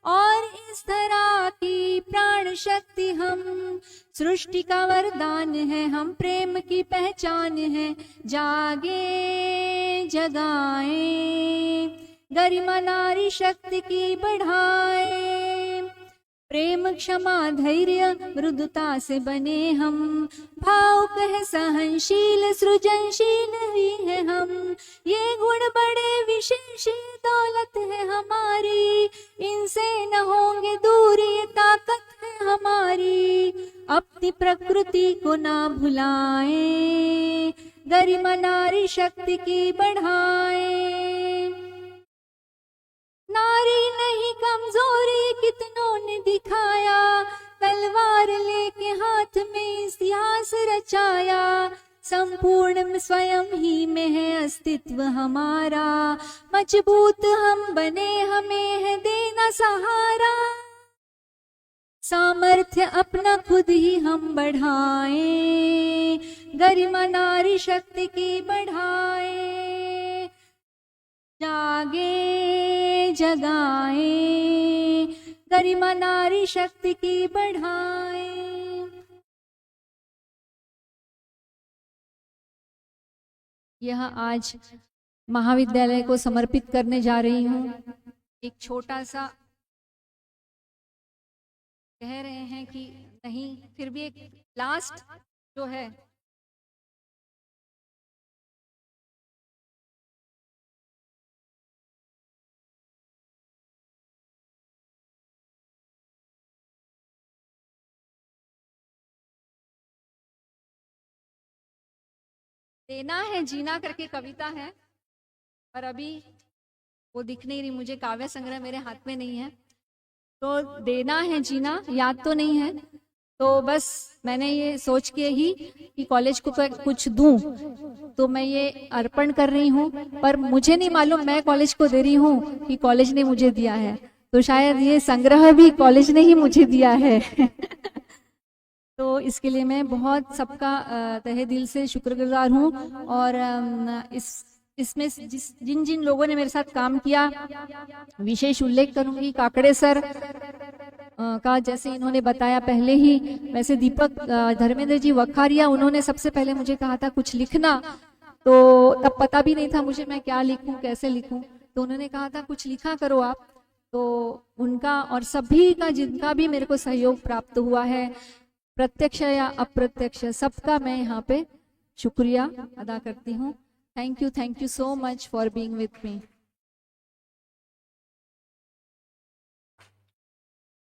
और इस धरा की प्राण शक्ति हम। सृष्टि का वरदान है हम, प्रेम की पहचान है। जागे जगाए गरिमा नारी शक्ति की बढ़ाए। प्रेम क्षमा धैर्य मृदुता से बने हम, भावुक है सहनशील सृजनशील ही है हम। ये गुण बड़े विशेष दौलत है हमारी, इनसे न होंगे दूर ये ताकत है हमारी। अपनी प्रकृति को ना भुलाएं, गरिमा नारी शक्ति की बढ़ाएं। नारी नहीं कमजोरी कितनों ने दिखाया, तलवार लेके हाथ में इतिहास रचाया। संपूर्ण स्वयं ही में है अस्तित्व हमारा, मजबूत हम बने हमें है देना सहारा। सामर्थ्य अपना खुद ही हम बढ़ाएं, गरिमा नारी शक्ति की बढ़ाएं। जागे जगाए गरिमा नारी शक्ति की बढ़ाएं। यह आज महाविद्यालय को समर्पित करने जा रही हूँ। एक छोटा सा कह रहे हैं कि नहीं, फिर भी एक लास्ट जो है देना है जीना करके कविता है, पर अभी वो दिख नहीं रही मुझे, काव्य संग्रह मेरे हाथ में नहीं है। तो देना है जीना याद तो नहीं है, तो बस मैंने ये सोच के ही कि कॉलेज को कुछ दूं, तो मैं ये अर्पण कर रही हूँ। पर मुझे नहीं मालूम मैं कॉलेज को दे रही हूँ कि कॉलेज ने मुझे दिया है, तो शायद ये संग्रह भी कॉलेज ने ही मुझे दिया है। तो इसके लिए मैं बहुत सबका तहे दिल से शुक्रगुजार हूँ। और इसमें जिन जिन लोगों ने मेरे साथ काम किया, विशेष उल्लेख करूंगी काकड़े सर का, जैसे इन्होंने बताया पहले ही, वैसे दीपक धर्मेंद्र जी वखारिया, उन्होंने सबसे पहले मुझे कहा था कुछ लिखना, तो तब पता भी नहीं था मुझे मैं क्या लिखूं कैसे लिखूं, तो उन्होंने कहा था कुछ लिखा करो आप। तो उनका और सभी का जिनका भी मेरे को सहयोग प्राप्त हुआ है, प्रत्यक्ष या अप्रत्यक्ष, सबका मैं यहाँ पे शुक्रिया अदा करती हूँ। Thank you so much for being with me.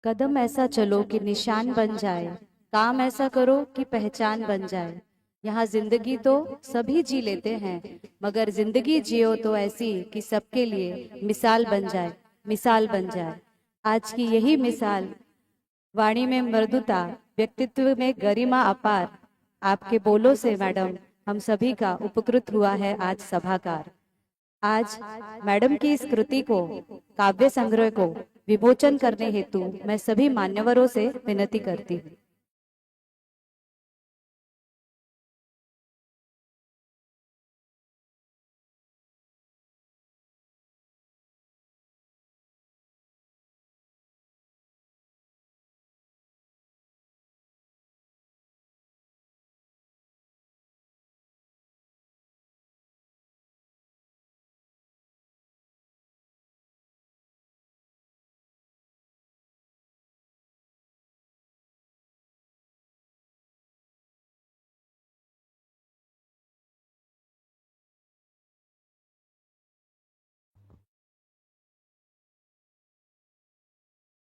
कदम ऐसा चलो कि निशान बन जाए, काम ऐसा करो कि पहचान बन जाए। यहाँ जिंदगी तो सभी जी लेते हैं, मगर जिंदगी जियो तो ऐसी कि सबके लिए मिसाल बन जाए, मिसाल बन जाए। आज की यही मिसाल, वाणी में मृदुता, व्यक्तित्व में गरिमा अपार, आपके बोलों से मैडम हम सभी का उपकृत हुआ है आज सभाकार। आज मैडम की इस कृति को, काव्य संग्रह को विमोचन करने हेतु मैं सभी मान्यवरों से विनती करती हूँ।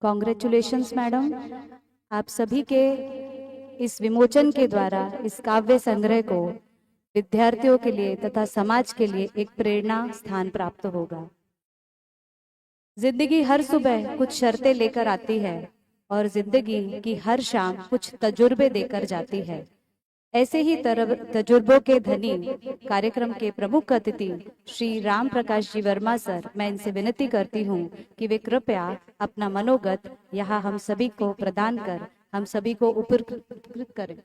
कॉन्ग्रेचुलेशंस मैडम, आप सभी के इस विमोचन के द्वारा इस काव्य संग्रह को विद्यार्थियों के लिए तथा समाज के लिए एक प्रेरणा स्थान प्राप्त होगा। जिंदगी हर सुबह कुछ शर्तें लेकर आती है और जिंदगी की हर शाम कुछ तजुर्बे देकर जाती है। ऐसे ही तजुर्बों के धनी कार्यक्रम के प्रमुख अतिथि श्री राम प्रकाश जी वर्मा सर, मैं इनसे विनती करती हूँ कि वे कृपया अपना मनोगत यहाँ हम सभी को प्रदान कर हम सभी को उपकृत करें।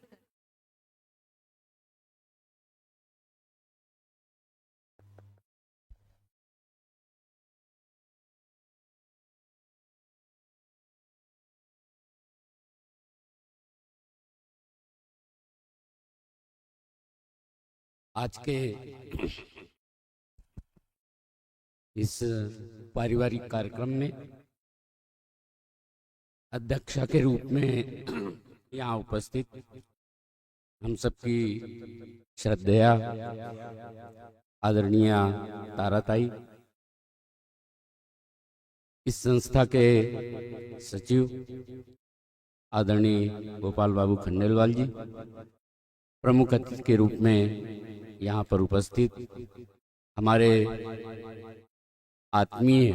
आज के इस पारिवारिक कार्यक्रम में अध्यक्षा के रूप में यहाँ उपस्थित हम सबकी श्रद्धेय आदरणीय ताराताई, इस संस्था के सचिव आदरणीय गोपाल बाबू खंडेलवाल जी, प्रमुख अतिथि के रूप में यहाँ पर उपस्थित हमारे आत्मीय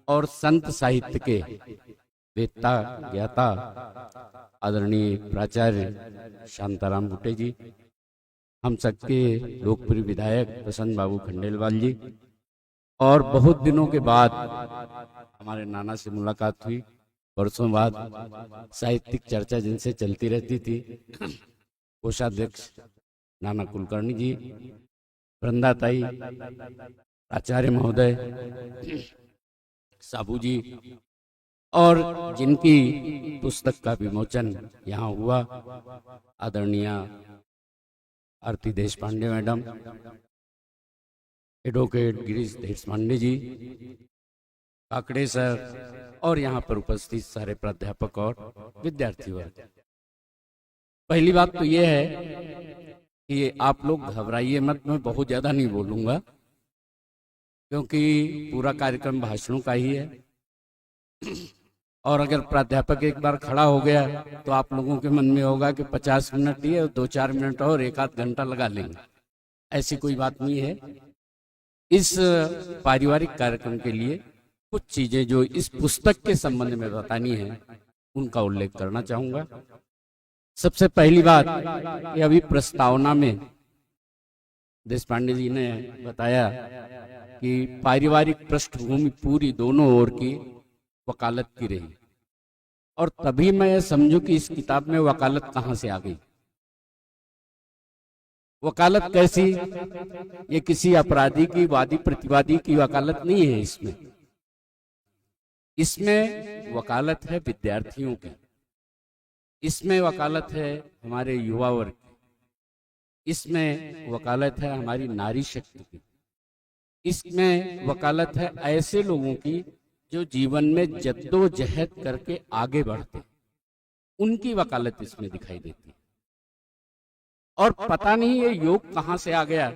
और संत साहित्य के वेत्ता ज्ञाता आदरणीय प्राचार्य शांताराम भुट्टे जी, हम सबके लोकप्रिय विधायक प्रसन्न बाबू खंडेलवाल जी, और बहुत दिनों के बाद हमारे नाना से मुलाकात हुई, वर्षों बाद साहित्यिक चर्चा जिनसे चलती रहती थी, कोषाध्यक्ष नाना कुलकर्णी जी, वृंदाताई, आचार्य महोदय, साबू जी, और जिनकी पुस्तक का विमोचन यहाँ हुआ आदरणीय आरती देशपांडे मैडम, एडवोकेट गिरीश देशपांडे जी, काकड़े सर और यहाँ पर उपस्थित सारे प्राध्यापक और विद्यार्थी वर्ग। पहली बात तो यह है कि आप लोग घबराइए मत, मैं बहुत ज्यादा नहीं बोलूंगा क्योंकि पूरा कार्यक्रम भाषणों का ही है। और अगर प्राध्यापक एक बार खड़ा हो गया तो आप लोगों के मन में होगा कि 50 मिनट ही है, 2-4 मिनट और 1-आध घंटा लगा लेंगे। ऐसी कोई बात नहीं है। इस पारिवारिक कार्यक्रम के लिए कुछ चीजें जो इस पुस्तक के संबंध में बतानी है उनका उल्लेख करना चाहूंगा। सबसे पहली बात, ये अभी प्रस्तावना में देशपांडे जी ने बताया कि पारिवारिक पृष्ठभूमि पूरी दोनों ओर की वकालत की रही, और तभी मैं ये समझू कि इस किताब में वकालत कहां से आ गई। वकालत कैसी? ये किसी अपराधी की, वादी प्रतिवादी की वकालत नहीं है। इसमें वकालत है विद्यार्थियों की, इसमें वकालत है हमारे युवा वर्ग की, इसमें वकालत है हमारी नारी शक्ति की, इसमें वकालत है ऐसे लोगों की जो जीवन में जद्दोजहद करके आगे बढ़ते, उनकी वकालत इसमें दिखाई देती है। और पता नहीं ये योग कहां से आ गया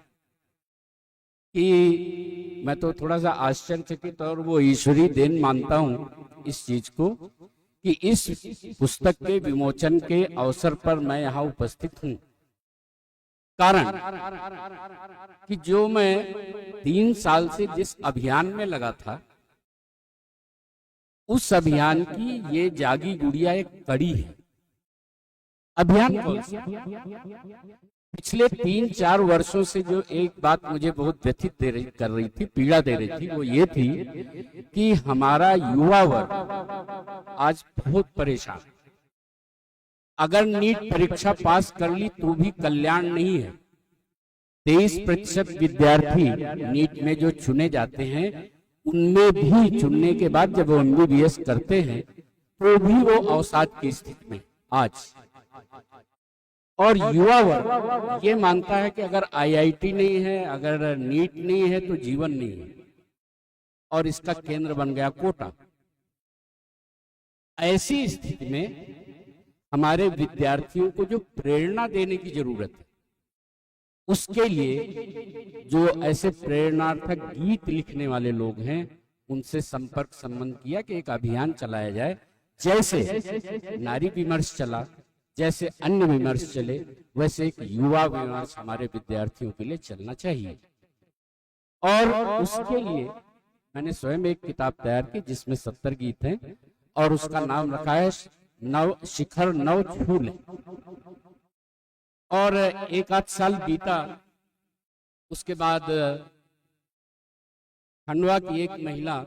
कि मैं तो थोड़ा सा आश्चर्यचकित और वो ईश्वरी देन मानता हूं इस चीज को कि इस पुस्तक के विमोचन के अवसर पर मैं यहाँ उपस्थित हूं। कारण कि जो मैं 3 साल से जिस अभियान में लगा था, उस अभियान की ये जागी गुड़िया एक कड़ी है। अभियान कौन सा? पिछले 3-4 वर्षों से जो एक बात मुझे बहुत व्यथित कर रही थी, पीड़ा दे रही थी, वो ये थी कि हमारा युवा वर्ग आज बहुत परेशान। अगर नीट परीक्षा पास कर ली तो भी कल्याण नहीं है। 23% विद्यार्थी नीट में जो चुने जाते हैं, उनमें भी चुनने के बाद जब वो MBBS करते हैं तो भी वो अवसाद की स्थिति में आज। और युवा वर्ग ये मानता है कि अगर IIT नहीं है, अगर नीट नहीं है तो जीवन नहीं है, और इसका केंद्र बन गया कोटा। ऐसी स्थिति में हमारे विद्यार्थियों को जो प्रेरणा देने की जरूरत है, उसके लिए जो ऐसे प्रेरणार्थक गीत लिखने वाले लोग हैं, उनसे संपर्क संबंध किया कि एक अभियान चलाया जाए। जैसे नारी विमर्श चला, जैसे अन्य विमर्श चले, वैसे एक युवा विमर्श हमारे विद्यार्थियों के लिए चलना चाहिए। और उसके लिए मैंने स्वयं एक किताब तैयार की जिसमें 70 गीत हैं, और उसका नाम रखा है नव शिखर नव छूले। और 1-8 साल बीता, उसके बाद खंडवा की एक महिला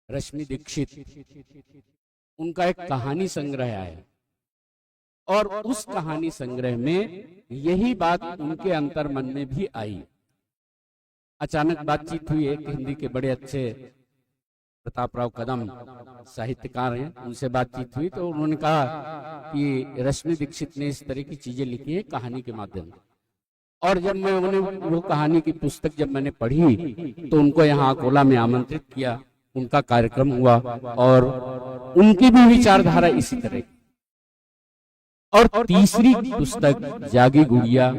रश्मि दीक्षित, उनका एक कहानी संग्रह है, और उस कहानी संग्रह में यही बात उनके अंतर मन में भी आई। अचानक बातचीत हुई, एक हिंदी के बड़े अच्छे प्रतापराव कदम साहित्यकार हैं, उनसे बातचीत हुई तो उन्होंने कहा कि रश्मि दीक्षित ने इस तरह की चीजें लिखी है कहानी के माध्यम से। और जब मैं उन्हें वो कहानी की पुस्तक जब मैंने पढ़ी तो उनको यहाँ अकोला में आमंत्रित किया, उनका कार्यक्रम हुआ, और उनकी भी विचारधारा इसी तरह की। और तीसरी पुस्तक जागी गुड़िया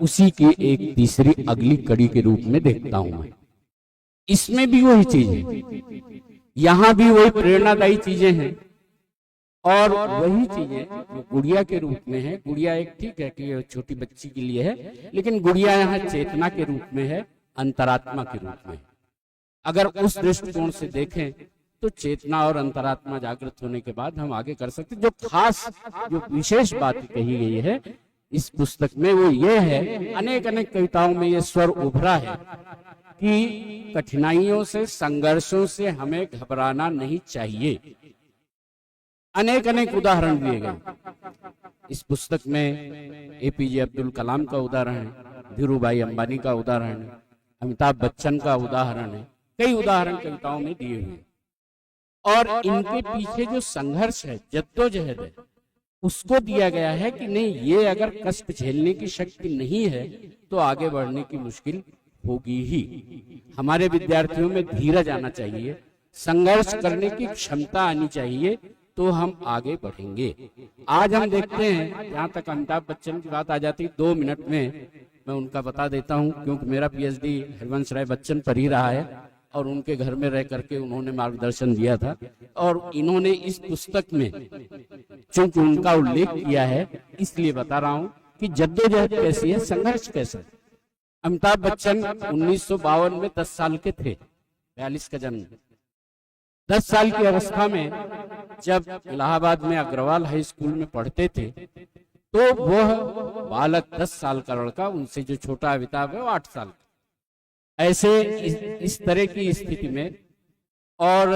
उसी की एक तीसरी अगली कड़ी के रूप में देखता हूं मैं। इसमें भी वही चीज है, यहाँ भी वही प्रेरणादायी चीजें हैं, और वही चीजें जो गुड़िया के रूप में है। गुड़िया एक ठीक है कि छोटी बच्ची के लिए है, लेकिन गुड़िया यहाँ चेतना के रूप में है, अंतरात्मा के रूप में। अगर उस दृष्टिकोण से देखें तो चेतना और अंतरात्मा जागृत होने के बाद हम आगे कर सकते। जो खास, जो विशेष बात कही गई है इस पुस्तक में, वो ये है, अनेक अनेक कविताओं में ये स्वर उभरा है कि कठिनाइयों से, संघर्षों से हमें घबराना नहीं चाहिए। अनेक अनेक उदाहरण दिए गए इस पुस्तक में। APJ अब्दुल कलाम का उदाहरण है, धीरूभाई अंबानी का उदाहरण है, अमिताभ बच्चन का उदाहरण है, कई उदाहरण कविताओं में दिए हुए। और इनके पीछे जो संघर्ष है, जद्दोजहद है, उसको दिया गया है कि नहीं, ये अगर कष्ट झेलने की शक्ति नहीं है तो आगे बढ़ने की मुश्किल होगी ही। हमारे विद्यार्थियों में धीरज आना चाहिए, संघर्ष करने की क्षमता आनी चाहिए, तो हम आगे बढ़ेंगे। आज हम देखते हैं, जहां तक अमिताभ बच्चन की बात आ जाती, 2 मिनट में मैं उनका बता देता हूं, क्योंकि मेरा पीएचडी हरिवंश राय बच्चन पर ही रहा है और उनके घर में रह करके उन्होंने मार्गदर्शन दिया था। और इन्होंने इस पुस्तक में चूंकि उनका उल्लेख किया है, इसलिए बता रहा हूं कि जद्दोजहद कैसी है, संघर्ष कैसा है। अमिताभ बच्चन 1952 में 10 साल के थे, 42 का जन्म। 10 साल की अवस्था में जब इलाहाबाद में अग्रवाल हाई स्कूल में पढ़ते थे, तो वह बालक 10 साल का लड़का, उनसे जो छोटा अमिताभ है वो 8 साल का। ऐसे इस तरह की स्थिति में, और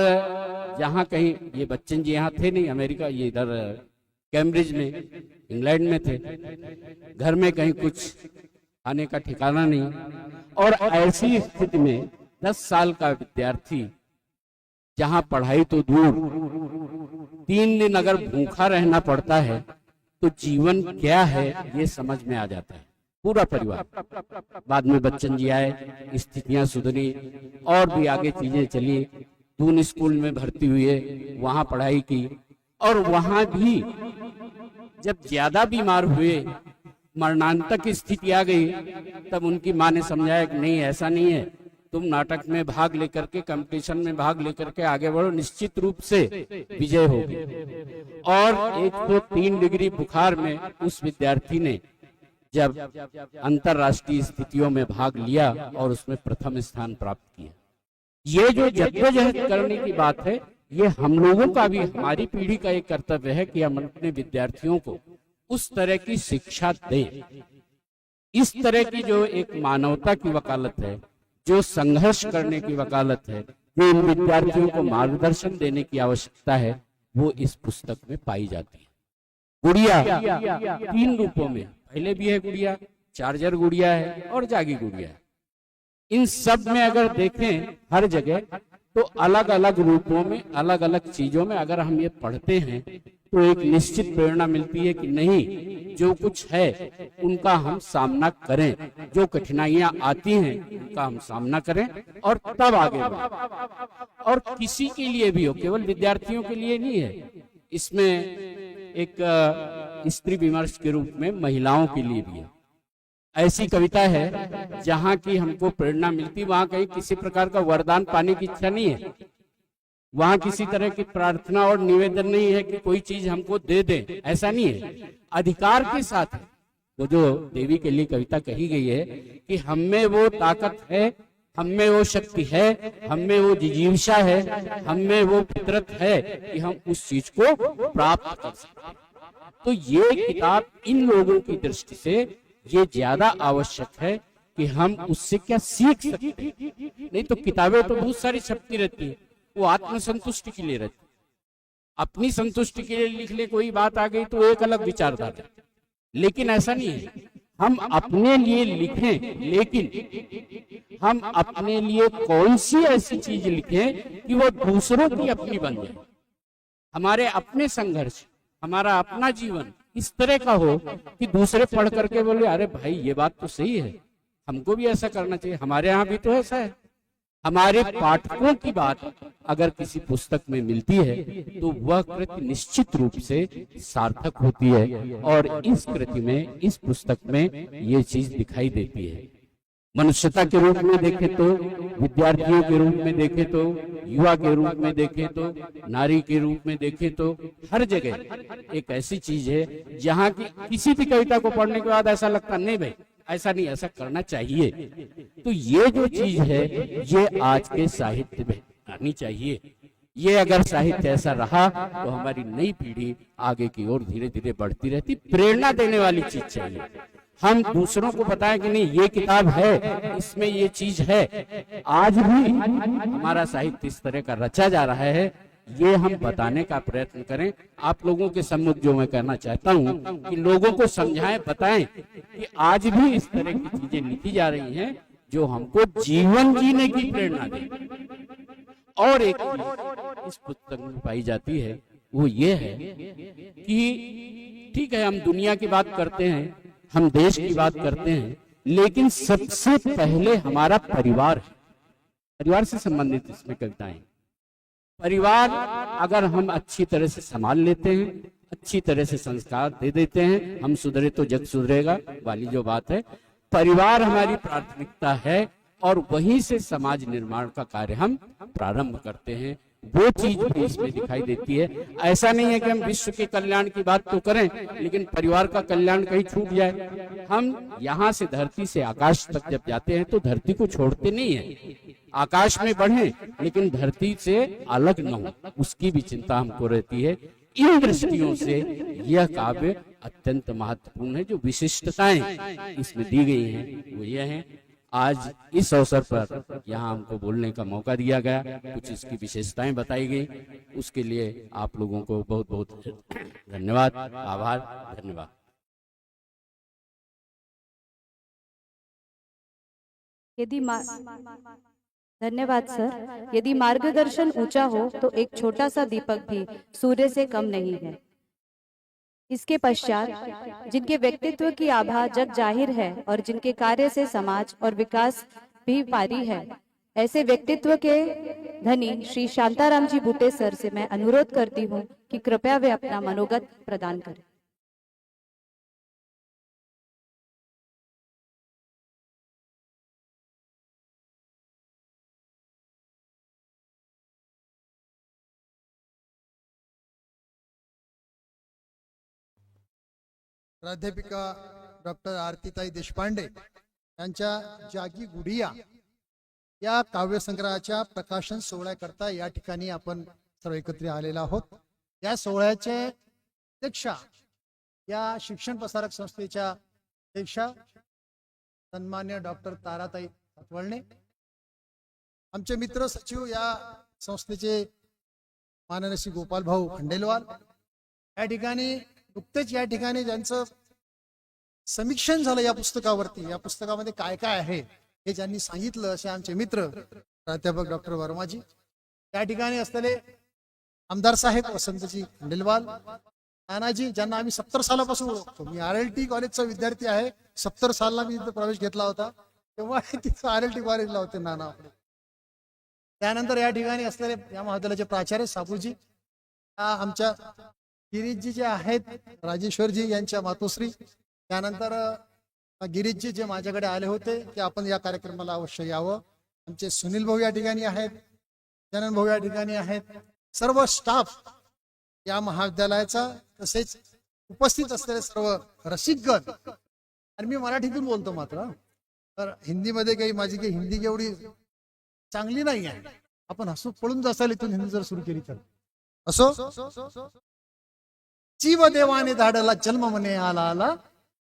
जहाँ कहीं ये बच्चन जी यहाँ थे नहीं, अमेरिका, ये इधर कैम्ब्रिज में, इंग्लैंड में थे, घर में कहीं कुछ खाने का ठिकाना नहीं। और ऐसी स्थिति में 10 साल का विद्यार्थी, जहां पढ़ाई तो दूर, 3 दिन अगर भूखा रहना पड़ता है तो जीवन क्या है ये समझ में आ जाता है। पूरा परिवार, बाद में बच्चन जी आए, स्थितियां सुधरी और भी आगे चीजें चली। दून स्कूल में भर्ती हुए, वहां पढ़ाई की, और वहां भी जब ज्यादा बीमार हुए, मरणांतक स्थिति आ गई, तब उनकी माँ ने समझाया कि नहीं, ऐसा नहीं है, तुम नाटक में भाग लेकर के, कंपटीशन में भाग लेकर के आगे बढ़ो, निश्चित रूप से विजय होगी। और 103 डिग्री बुखार में उस विद्यार्थी ने जब अंतरराष्ट्रीय स्थितियों में भाग लिया और उसमें प्रथम स्थान प्राप्त किया। ये जो जद्दोजहद करने की बात है, ये हम लोगों का भी, हमारी पीढ़ी का एक कर्तव्य है कि हम अपने विद्यार्थियों को उस तरह की शिक्षा दें। इस तरह की जो एक मानवता की वकालत है, जो संघर्ष करने की वकालत है, जो इन विद्यार्थियों को मार्गदर्शन देने की आवश्यकता है, वो इस पुस्तक में पाई जाती है। गुड़िया 3 रूपों में, पहले भी है गुड़िया, चार्जर गुड़िया है और जागी गुड़िया है। इन सब में अगर देखें हर जगह, तो अलग अलग रूपों में, अलग अलग चीजों में अगर हम ये पढ़ते हैं, तो एक निश्चित प्रेरणा मिलती है कि नहीं, जो कुछ है उनका हम सामना करें, जो कठिनाइयां आती हैं उनका हम सामना करें और तब आगे बढ़ें। और किसी के लिए भी हो, केवल विद्यार्थियों के लिए नहीं है, इसमें एक स्त्री विमर्श के रूप में महिलाओं के लिए भी है। ऐसी कविता है जहां की हमको प्रेरणा मिलती, वहां कहीं किसी प्रकार का वरदान पाने की इच्छा नहीं है, वहां किसी तरह की प्रार्थना और निवेदन नहीं है कि कोई चीज हमको दे दे, ऐसा नहीं है, अधिकार के साथ है। वो जो देवी के लिए कविता कही गई है कि हम में वो ताकत है, हम में वो शक्ति है, हम में वो जिजीविषा है, हम में वो फितरत है कि हम उस चीज को प्राप्त कर सकते। तो ये किताब इन लोगों की दृष्टि से ये ज्यादा आवश्यक है कि हम उससे क्या सीख सकते हैं। नहीं तो किताबें तो बहुत सारी छपती रहती है, वो आत्मसंतुष्टि के लिए रहती है, अपनी संतुष्टि के लिए लिख ले, कोई बात आ गई तो एक अलग विचारधारा। लेकिन ऐसा नहीं है, हम अपने लिए लिखें, लेकिन हम अपने लिए कौन सी ऐसी चीज लिखें कि वो दूसरों की अपनी बन जाए। हमारे अपने संघर्ष, हमारा अपना जीवन इस तरह का हो कि दूसरे पढ़ करके बोले, अरे भाई ये बात तो सही है, हमको भी ऐसा करना चाहिए, हमारे यहाँ भी तो ऐसा है। हमारे पाठकों की बात अगर किसी पुस्तक में मिलती है तो वह कृति निश्चित रूप से सार्थक होती है। और इस कृति में, इस पुस्तक में ये चीज दिखाई देती है। मनुष्यता के रूप में देखें तो, विद्यार्थियों के रूप में देखें तो, युवा के रूप में देखें तो, नारी के रूप में देखें तो, हर जगह एक ऐसी चीज है जहाँ की किसी भी कविता को पढ़ने के बाद ऐसा लगता नहीं भाई ऐसा नहीं, ऐसा करना चाहिए। तो ये जो चीज है ये आज के साहित्य में आनी चाहिए। ये अगर साहित्य ऐसा रहा तो हमारी नई पीढ़ी आगे की ओर धीरे धीरे बढ़ती रहती। प्रेरणा देने वाली चीज चाहिए, हम दूसरों को बताएं कि नहीं ये किताब है, इसमें ये चीज है। आज भी हमारा साहित्य इस तरह का रचा जा रहा है, ये हम बताने का प्रयत्न करें। आप लोगों के सम्मुख जो मैं कहना चाहता हूँ कि लोगों को समझाएं, बताएं कि आज भी इस तरह की चीजें लिखी जा रही हैं जो हमको जीवन जीने की प्रेरणा दे। और एक चीज इस पुस्तक में पाई जाती है, वो ये है कि ठीक है हम दुनिया की बात करते हैं, हम देश की बात करते हैं, लेकिन सबसे पहले हमारा परिवार है। परिवार से संबंधित इसमें कविताएं। परिवार अगर हम अच्छी तरह से संभाल लेते हैं, अच्छी तरह से संस्कार दे देते हैं, हम सुधरे तो जग सुधरेगा वाली जो बात है, परिवार हमारी प्राथमिकता है और वहीं से समाज निर्माण का कार्य हम प्रारंभ करते हैं। वो चीज भी इसमें दिखाई देती है। ऐसा नहीं है कि हम विश्व के कल्याण की बात तो करें लेकिन परिवार का कल्याण कहीं छूट जाए। हम यहाँ से धरती से आकाश तक जब जाते हैं तो धरती को छोड़ते नहीं है, आकाश में बढ़े लेकिन धरती से अलग न हो, उसकी भी चिंता हमको रहती है। इन दृष्टियों से यह काव्य अत्यंत महत्वपूर्ण है। जो विशिष्टताएं इसमें दी गई हैं वो यह है। आज इस अवसर पर यहाँ हमको बोलने का मौका दिया गया, कुछ इसकी विशेषताएं बताई गई, उसके लिए आप लोगों को बहुत बहुत धन्यवाद, आभार, धन्यवाद। यदि धन्यवाद सर। यदि मार्गदर्शन ऊंचा हो तो एक छोटा सा दीपक भी सूर्य से कम नहीं है। इसके पश्चात जिनके व्यक्तित्व की आभा जग जाहिर है और जिनके कार्य से समाज और विकास भी पारी है, ऐसे व्यक्तित्व के धनी श्री शांताराम जी बूटे सर से मैं अनुरोध करती हूँ कि कृपया वे अपना मनोगत प्रदान करें। प्राध्यापिका डॉक्टर आरतीताई देशपांडे यांच्या जागी गुडिया या काव्यसंग्रहाच्या प्रकाशन सोहळ्याकरता या ठिकाणी आपण सर्व एकत्रित आलेलो आहोत। या सोहळ्याचे अध्यक्षा या शिक्षण प्रसारक संस्थेच्या अध्यक्षा सन्मान्य डॉक्टर ताराताई सातवळणे, आमचे मित्र सचिव या संस्थेचे माननीय श्री गोपाल भाऊ खंडेलवाल, या ठिकाणी नुकतेच या ठिकाणी ज्यांचं समीक्षण झालं या पुस्तकावरती, या पुस्तकामध्ये काय काय आहे हे ज्यांनी सांगितलं असे आमचे मित्र प्राध्यापक डॉक्टर वर्माजी, त्या ठिकाणी असलेले आमदार साहेब वसंतजी खंडेलवाल, नानाजी ज्यांना आम्ही 70 सालापासून ओळखतो। मी RLT कॉलेजचा विद्यार्थी आहे, 70 सालला मी इथे प्रवेश घेतला होता, तेव्हा तिथं RLT कॉलेजला होते नाना आपले। त्यानंतर या ठिकाणी असलेले या महाविद्यालयाचे प्राचार्य साबूजी, आमच्या गिरीशजी जे आहेत, राजेश्वरजी यांच्या मातोश्री, त्यानंतर गिरीशजी जे माझ्याकडे आले होते ते आपण या कार्यक्रमाला अवश्य यावं। आमचे सुनील भाऊ या ठिकाणी आहेत, जनन भाऊ या ठिकाणी आहेत, सर्व स्टाफ या महाविद्यालयाचा, तसेच उपस्थित असलेले सर्व रसिकगण। आणि मी मराठीतून बोलतो मात्र, तर हिंदीमध्ये काही माझी काही हिंदी एवढी चांगली नाही आहे, आपण हसू पळून जासाल इथून हिंदी जर सुरू केली तर। असो, जीव देवाने धाडला जन्म मने आला आला,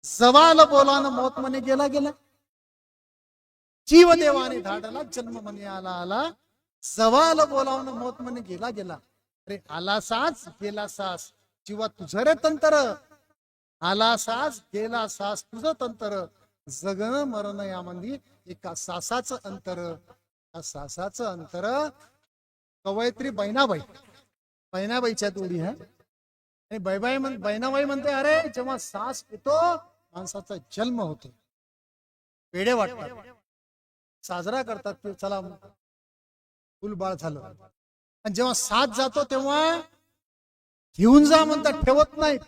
जवाल बोलान मौत मने गेला गेला। जीव देवाने धाडला जन्म मने आला आला, जवाल बोलावन मौत मने गेला गेला। अरे आला सास गेला सास, जीवा तुझं रे तंतर, आला सास गेला सास तुझं तंतर, जगन मरण यामध्ये एका सासाचं अंतर, त्या सासाचं अंतर। कवयित्री बहिणाबाईच्या दोडी आहे, आणि बहिणाबाई म्हणते अरे जेव्हा सास येतो माणसाचा जन्म होतो, पेढे वाटतात, साजरा करतात की चला फुलबाळ झालं, आणि जेव्हा सास जातो तेव्हा घेऊन जा म्हणतात, ठेवत नाही,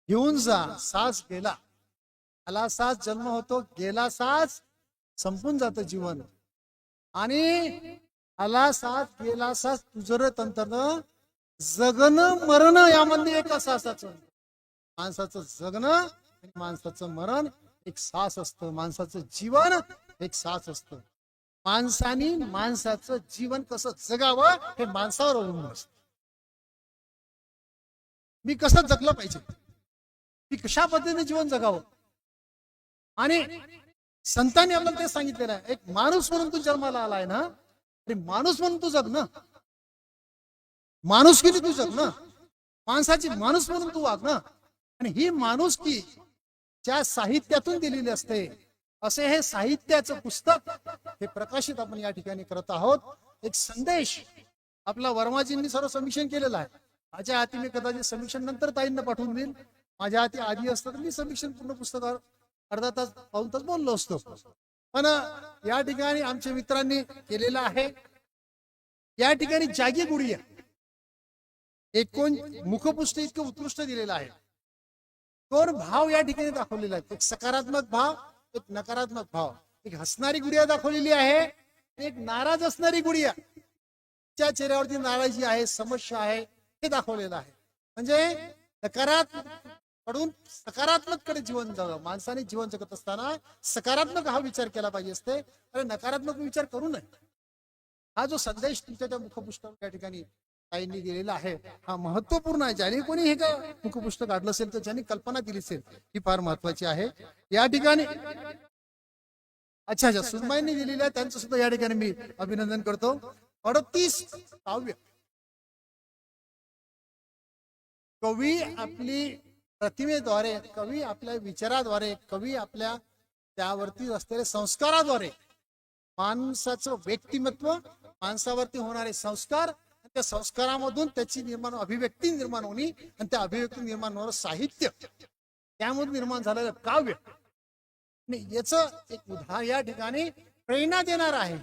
घेऊन जा। सास गेला, आला सास जन्म होतो, गेला सास संपून जातं जीवन, आणि आला सास गेला सास तुझं रे तंत्र, जगन मरण यामध्ये एक सासाचं, माणसाचं जगणं आणि माणसाचं मरण एक सास असतं, माणसाचं जीवन एक सास असतं। माणसाने माणसाचं जीवन कसं जगावं हे माणसावर अवलंबून असतं। मी कसं जगलं पाहिजे, मी कशा पद्धतीने जीवन जगावं, आणि संतांनी आपल्याला ते सांगितलेलं आहे, एक माणूस म्हणून तू जन्माला आलाय ना, अरे माणूस म्हणून तू जग ना, माणुसकीने तू जग ना, माणसाची माणूस म्हणून तू वाग ना। आणि ही माणुसकी ज्या साहित्यातून दिलेली असते, असे हे साहित्याचं पुस्तक हे प्रकाशित आपण या ठिकाणी करत आहोत। एक संदेश आपला वर्माजींनी सर्व समीक्षण केलेलं आहे, माझ्या हाती मी कदाचित समीक्षण नंतर ताईंना पाठवून देईल, माझ्या हाती आधी असतं तर मी समीक्षण पूर्ण पुस्तकावर अर्धा तास पाऊण तास बोललो असतो. पण या ठिकाणी आमच्या मित्रांनी केलेलं आहे. या ठिकाणी जागी गुडिया एकूण मुखपुष्ट इतकं उत्कृष्ट दिलेलं आहे. दोन भाव या ठिकाणी दाखवलेले आहेत. एक सकारात्मक भाव, एक नकारात्मक भाव. एक हसणारी गुडिया दाखवलेली आहे, एक नाराज असणारी गुडिया, त्या चेहऱ्यावरती नाराजी आहे, समस्या आहे, हे दाखवलेलं आहे. म्हणजे नकारात्मक कडून सकारात्मक कडे जीवन जगावं. माणसाने जीवन जगत असताना सकारात्मक हा विचार केला पाहिजे असते आणि नकारात्मक विचार करू नये. हा जो संदेश तुमच्या त्या मुखपुस्तकावर त्या ठिकाणी ताईंनी दिलेला आहे, हा महत्वपूर्ण आहे. ज्याने कोणी हे का मुखपुस्तक काढलं असेल तर ज्यांनी कल्पना दिली असेल ही फार महत्वाची आहे. या ठिकाणी अच्छा सुनबाईंनी दिलेलं आहे, त्यांचं सुद्धा या ठिकाणी मी अभिनंदन करतो. 38 काव्य कवी आपली प्रतिमेद्वारे, कवी आपल्या विचाराद्वारे, कवी आपल्या त्यावरती असलेल्या संस्काराद्वारे माणसाचं व्यक्तिमत्व, माणसावरती होणारे संस्कार, त्या संस्कारामधून त्याची निर्माण अभिव्यक्ती निर्माण होणे आणि त्या अभिव्यक्ती निर्माण होणारं साहित्य, त्यामधून निर्माण झालेलं काव्य, याच एक उदाहरण या ठिकाणी प्रेरणा देणार आहे.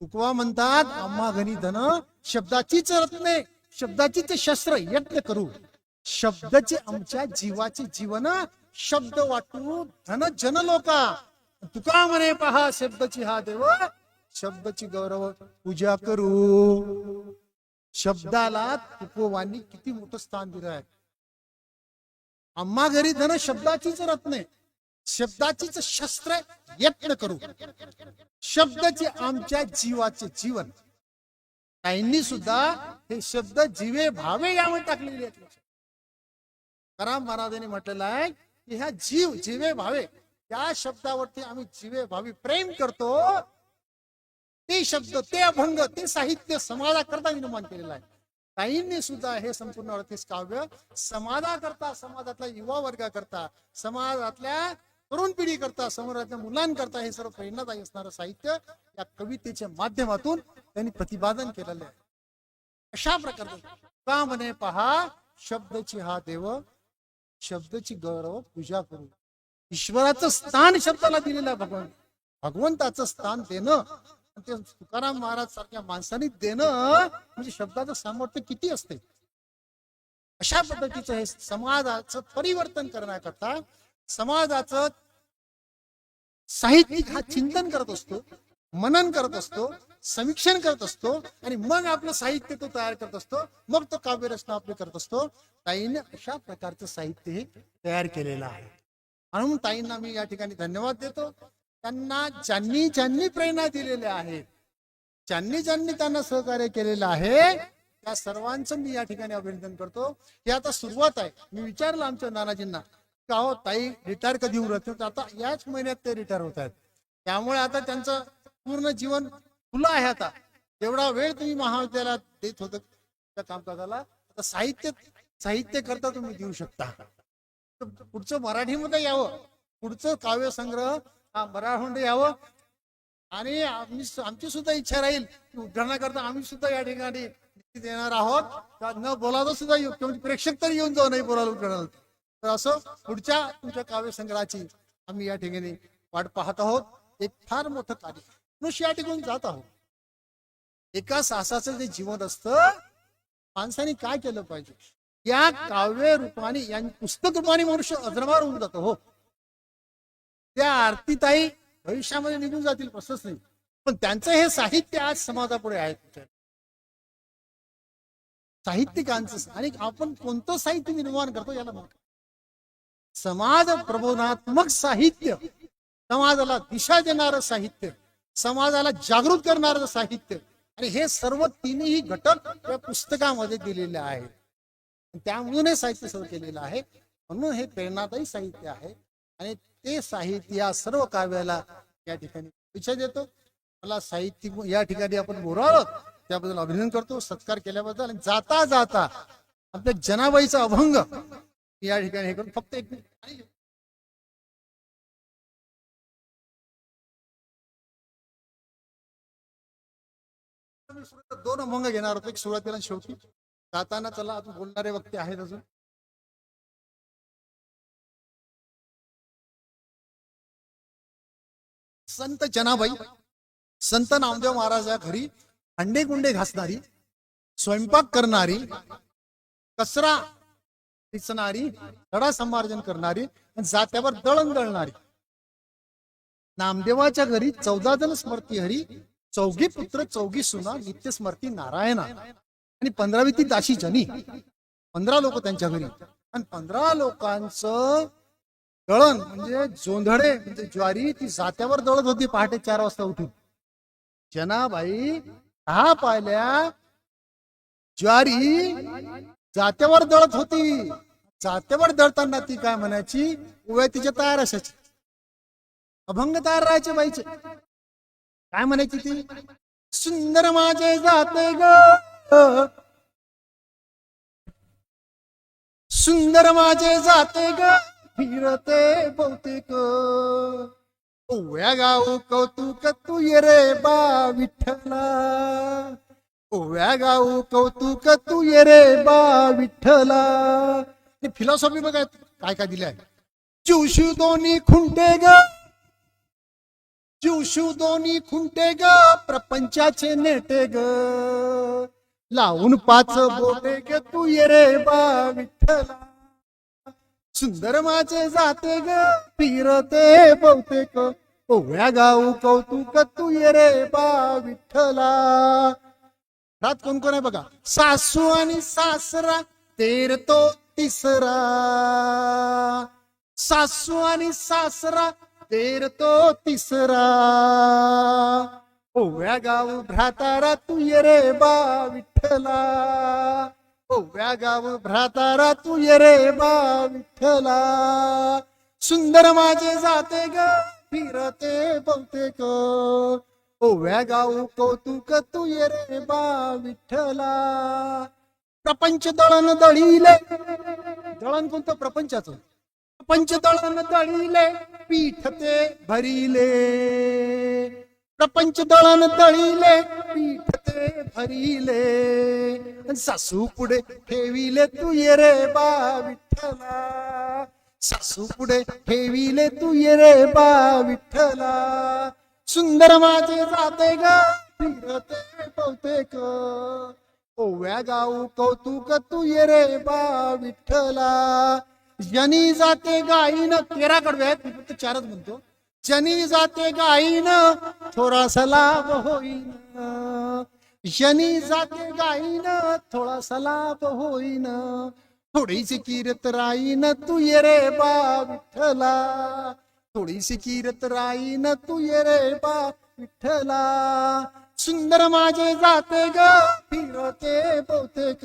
तुकवा म्हणतात आम्हा घनी धन शब्दाचीच रत्ने, शब्दाचीच शस्त्र यत्न करू, शब्दाचे आमच्या जीवाचे जीवन, शब्द वाटू धन जन लोका. तुका म्हणे पहा शब्दाची हा देव, शब्दाची गौरव पूजा करू. शब्दाला तुकोवांनी किती मोठं स्थान दिलं आहे. आम्हा घरी धन शब्दाचीच रत्ने, शब्दाचीच शस्त्र यत्न करू, शब्दाचे आमच्या जीवाचे जीवन. काहींनी सुद्धा हे शब्द जीवे भावे यामध्ये टाकलेले आहेत. तुकाराम महाराजांनी म्हटलेलं आहे की ह्या जीव जीवे भावे या शब्दावरती आम्ही जीवे भावी प्रेम करतो. ते शब्द, ते अभंग, ते साहित्य समाजाकरता निर्माण केलेलं आहे. काहींनी सुद्धा हे संपूर्ण 38 काव्य समाजाकरता, समाजातल्या युवा वर्गाकरता, समाजातल्या तरुण पिढी करता, समाजातल्या मुलांकरता हे सर्व प्रेरणादायी असणारं साहित्य या कवितेच्या माध्यमातून त्यांनी प्रतिपादन केलेलं आहे. अशा प्रकारे का म्हणे पहा शब्दाची हा देव, शब्दाची गौरव पूजा करू. ईश्वराचं स्थान शब्दाला दिलेलं आहे. भगवंताचं स्थान देणं, ते तुकाराम महाराज सारख्या माणसांनी देणं म्हणजे शब्दाचं सामर्थ्य किती असते. अशा पद्धतीचं हे समाजाचं परिवर्तन करण्याकरता, समाजाचं साहित्यिक हा चिंतन करत असतो, मनन करत असतो, समीक्षण करत असतो आणि मग आपलं साहित्य तो तयार करत असतो, मग तो काव्यरचना आपली करत असतो. ताईने अशा प्रकारचं साहित्य हे तयार केलेलं आहे. म्हणून ताईंना मी या ठिकाणी धन्यवाद देतो. त्यांना ज्यांनी ज्यांनी प्रेरणा दिलेल्या आहेत, ज्यांनी ज्यांनी त्यांना सहकार्य केलेलं आहे, त्या सर्वांचं मी या ठिकाणी अभिनंदन करतो. हे आता सुरुवात आहे. मी विचारलं आमच्या नानाजींना का हो ताई रिटायर कधी होत, आता याच महिन्यात ते रिटायर होत आहेत. त्यामुळे आता त्यांचं पूर्ण जीवन खुलं आहे. आता जेवढा वेळ तुम्ही महाविद्यालयात देत होत त्या कामकाजाला, आता साहित्य करता तुम्ही देऊ शकता. पुढचं मराठीमध्ये यावं, पुढचं काव्य संग्रह हा मराठीमध्ये यावं. आणि आमची सुद्धा इच्छा राहील की उद्घाटनाकरता आम्ही सुद्धा या ठिकाणी देणार आहोत. न बोलावं सुद्धा म्हणजे प्रेक्षक तरी येऊन जाऊ, नाही बोलायला उद्घाटनाला. तर असं पुढच्या तुमच्या काव्य संग्रहाची आम्ही या ठिकाणी वाट पाहत आहोत. एक फार मोठं कार्य मनुष्य या ठिकाणी जात आहोत. एका साहसाचं जे जीवन असतं, माणसाने काय केलं पाहिजे, या काव्य रूपाने या पुस्तक रूपाने मनुष्य अजरामर होऊन जातो. हो, त्या आरतीताई भविष्यामध्ये निघून जातील, प्रश्नच नाही. पण त्यांचं हे साहित्य आज समाजापुढे आहे. साहित्यिकांचं आणि आपण कोणतं साहित्य निर्माण करतो याला समाज प्रबोधनात्मक साहित्य, समाजाला दिशा देणारं साहित्य, समाजाला जागृत करणारं साहित्य, आणि हे सर्व तिन्ही घटक या पुस्तकामध्ये दिलेले आहेत. त्यामधून हे साहित्य सुरू केलेलं आहे. म्हणून हे प्रेरणादायी साहित्य आहे. आणि ते साहित्य या सर्व काव्याला या ठिकाणी परिचय देतो. मला साहित्य या ठिकाणी आपण बोलावं त्याबद्दल अभिनंदन करतो, सत्कार केल्याबद्दल. आणि जाता जाता आपल्या जनाबाईचा अभंग या ठिकाणी हे करून फक्त एक दोन अभंग घेणार होतो, एक सुरुवातीला शेवटी. जाताना चला अजून बोलणारे वक्ते आहेत अजून. संत जनाबाई, संत नामदेव महाराजा घरी अंडे गुंडे घासणारी, स्वयंपाक करणारी, कचरा दिसणारी, सडा संमार्जन करणारी आणि जात्यावर दळण दळणारी. नामदेवाच्या घरी 14 जण स्मरती हरी, 4 पुत्र 4 सुना, नित्य स्मरती नारायणा. आणि 15वी ती दाशी जनी, 15 लोक त्यांच्या घरी. आणि 15 लोकांचं दळण म्हणजे जोंधळे म्हणजे ज्वारी ती जात्यावर दळत होती पहाटे 4 वाजता उठून. जनाबाई 10 पायल्या ज्वारी जात्यावर दळत होती. जात्यावर दळताना ती काय म्हणायची, उभ्या तिच्या तयार असायची, अभंग तयार राहायचे बाईचे. काय म्हणायची ती, सुंदर माझे जाते ग, सुंदर माझे जाते ग, फिरते बहुतेक, ओव्या गाऊ कौतुक तू ये रे बा विठ्ठला, ओव्या गाऊ कौतुक तू ये रे बा विठ्ठला. फिलॉसॉफी बघा काय काय दिलंय. चिवशिव दोन्ही खुंटे ग, चिवशिव दोन्ही खुंटे ग, प्रपंचाचे नेटे ग, लावून 5 बोटे ग तू ये रे बा विठ्ठला. सुंदर माझे जाते ग, फिरते बहुतेक, ओव्या गाऊ कौतुक तू ये रे बा विठ्ठला. रात कोण कोण आहे बघा, सासू आणि सासरा तेर तो तिसरा, सासू आणि सासरा तेर तो तिसरा, ओव्या गाऊ भ्रातारा तू ये रे बा विठ्ठला, ओव्या गाऊ भ्रातारा तू ये रे बा विठ्ठला. सुंदर माझे जाते ग, फिरते बहुतेक, ओव्या गाऊ कौतुक तू ये रे बा विठ्ठला. प्रपंच दळण दळीले, दळण कोणतं प्रपंचाचं, प्रपंच दळण दळीले, पीठ ते भरिले, प्रपंच दळण दळीले, पीठ ते भरिले, सासू पुढे ठेविले तू ये रे बा विठ्ठला, सासू पुढे ठेविले तू ये रे बा विठ्ठला. सुंदर माझे जाते ग, फिरते बहुतेक, ओव्या गाऊ कौतुक तू ये रे बा विठ्ठला. जनी जाते गाईन, 13 कडवे आहेत, मी फक्त 4च म्हणतो. जनी जाते गाईन थोडासा लाभ होईन, जनी जाते गाईन थोडासा लाभ होईन, थोडीशी किरत राईन तू ये रे बा विठ्ठला, थोडीशी किरत राईन तू ये रे बा विठ्ठला. सुंदर माझे जाते ग, फिरते बहुतेक,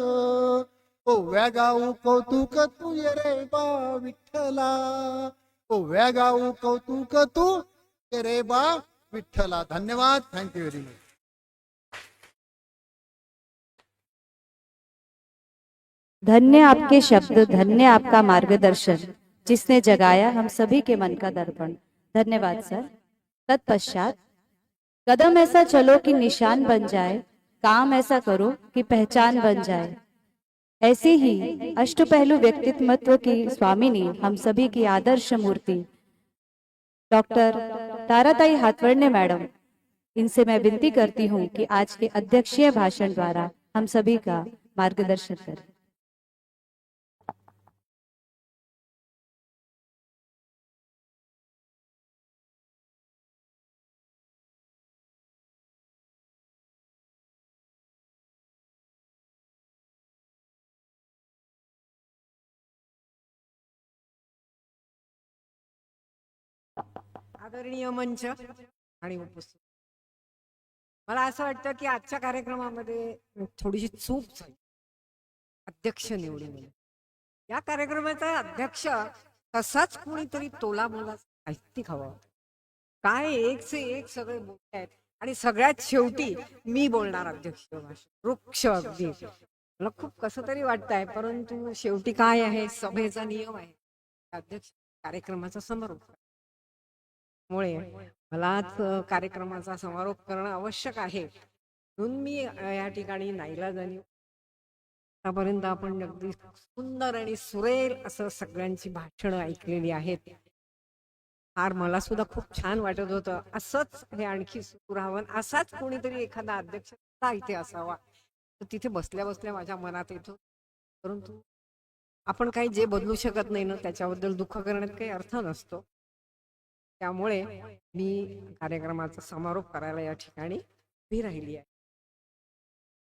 ओव्या गाऊ कौतुक तू ये रे बा विठ्ठला, ओव्या गाऊ कौतुक तू ये रे बा विठ्ठला. धन्यवाद. Thank you very much. धन्य आपके शब्द, धन्य आपका मार्गदर्शन, जिसने जगाया हम सभी के मन का दर्पण. धन्यवाद सर. तत्पश्चात कदम ऐसा चलो कि निशान बन जाए, काम ऐसा करो कि पहचान बन जाए. ऐसी ही अष्टपहलु व्यक्तित्व की स्वामिनी, हम सभी की आदर्श मूर्ति डॉक्टर ताराताई हाथवड़ने मैडम, इनसे मैं विनती करती हूँ कि आज के अध्यक्षीय भाषण द्वारा हम सभी का मार्गदर्शन करें. आदरणीय मंच आणि उपस्थित, मला असं वाटतं की आजच्या कार्यक्रमामध्ये थोडीशी चूक झाली. अध्यक्ष निवडीमध्ये या कार्यक्रमाचा अध्यक्ष तसाच कोणीतरी तोला मोला साहित्यिक हवा होता. काय एक से एक सगळे बोलत आहेत आणि सगळ्यात शेवटी मी बोलणार अध्यक्ष भाषण. वृक्ष अगदी मला खूप कसं तरी वाटतंय, परंतु शेवटी काय आहे, सभेचा नियम आहे, अध्यक्ष कार्यक्रमाचा समारोप मुळे मलाच कार्यक्रमाचा समारोप करणं आवश्यक आहे, म्हणून मी या ठिकाणी नाईलाजाने. आतापर्यंत आपण अगदी सुंदर आणि सुरेल असं सगळ्यांची भाषणं ऐकलेली आहेत. फार मला सुद्धा खूप छान वाटत होतं. असंच हे आणखी सुरू राहावं, असाच कोणीतरी एखादा अध्यक्ष का इथे असावा. तर तिथे बसल्या बसल्या माझ्या मनात येतो. परंतु आपण काही जे बदलू शकत नाही ना, त्याच्याबद्दल दुःख करण्यात काही अर्थ नसतो. त्यामुळे मी कार्यक्रमाचा समारोप करायला या ठिकाणी उभी राहिली आहे.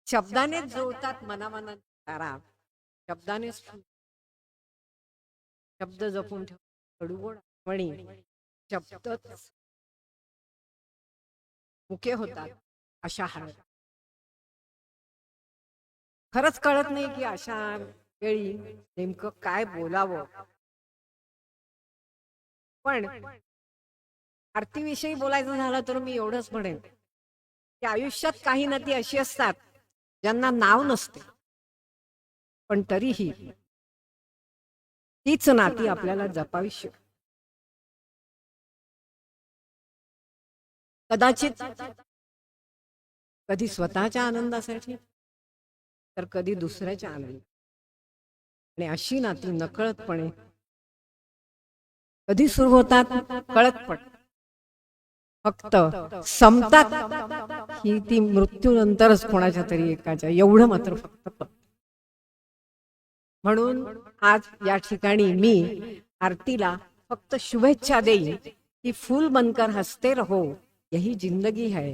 शब्दाने जुळतात मनामनात तारा, शब्दानेच शब्द जपून ठेव कडूगोड आठवणी, शब्दच मुके होतात अशा हाल. खरंच कळत नाही की अशा वेळी नेमकं काय बोलावं. पण आरतीविषयी बोलायचं झालं तर मी एवढंच म्हणेन की आयुष्यात काही नाती अशी असतात ज्यांना नाव नसते, पण तरीही तीच नाती आपल्याला जपावीशी. कदाचित कधी स्वतःच्या आनंदासाठी तर कधी दुसऱ्याच्या आनंद. आणि अशी नाती नकळतपणे कधी सुरू होतात कळत पण फक्त संपतात ही ती मृत्यूनंतरच कोणाच्या तरी एकाच्या, एवढं मात्र फक्त कळतं. म्हणून आज या ठिकाणी मी आरतीला फक्त शुभेच्छा देईन की फूल बनकर हंसते रहो यही जिंदगी है,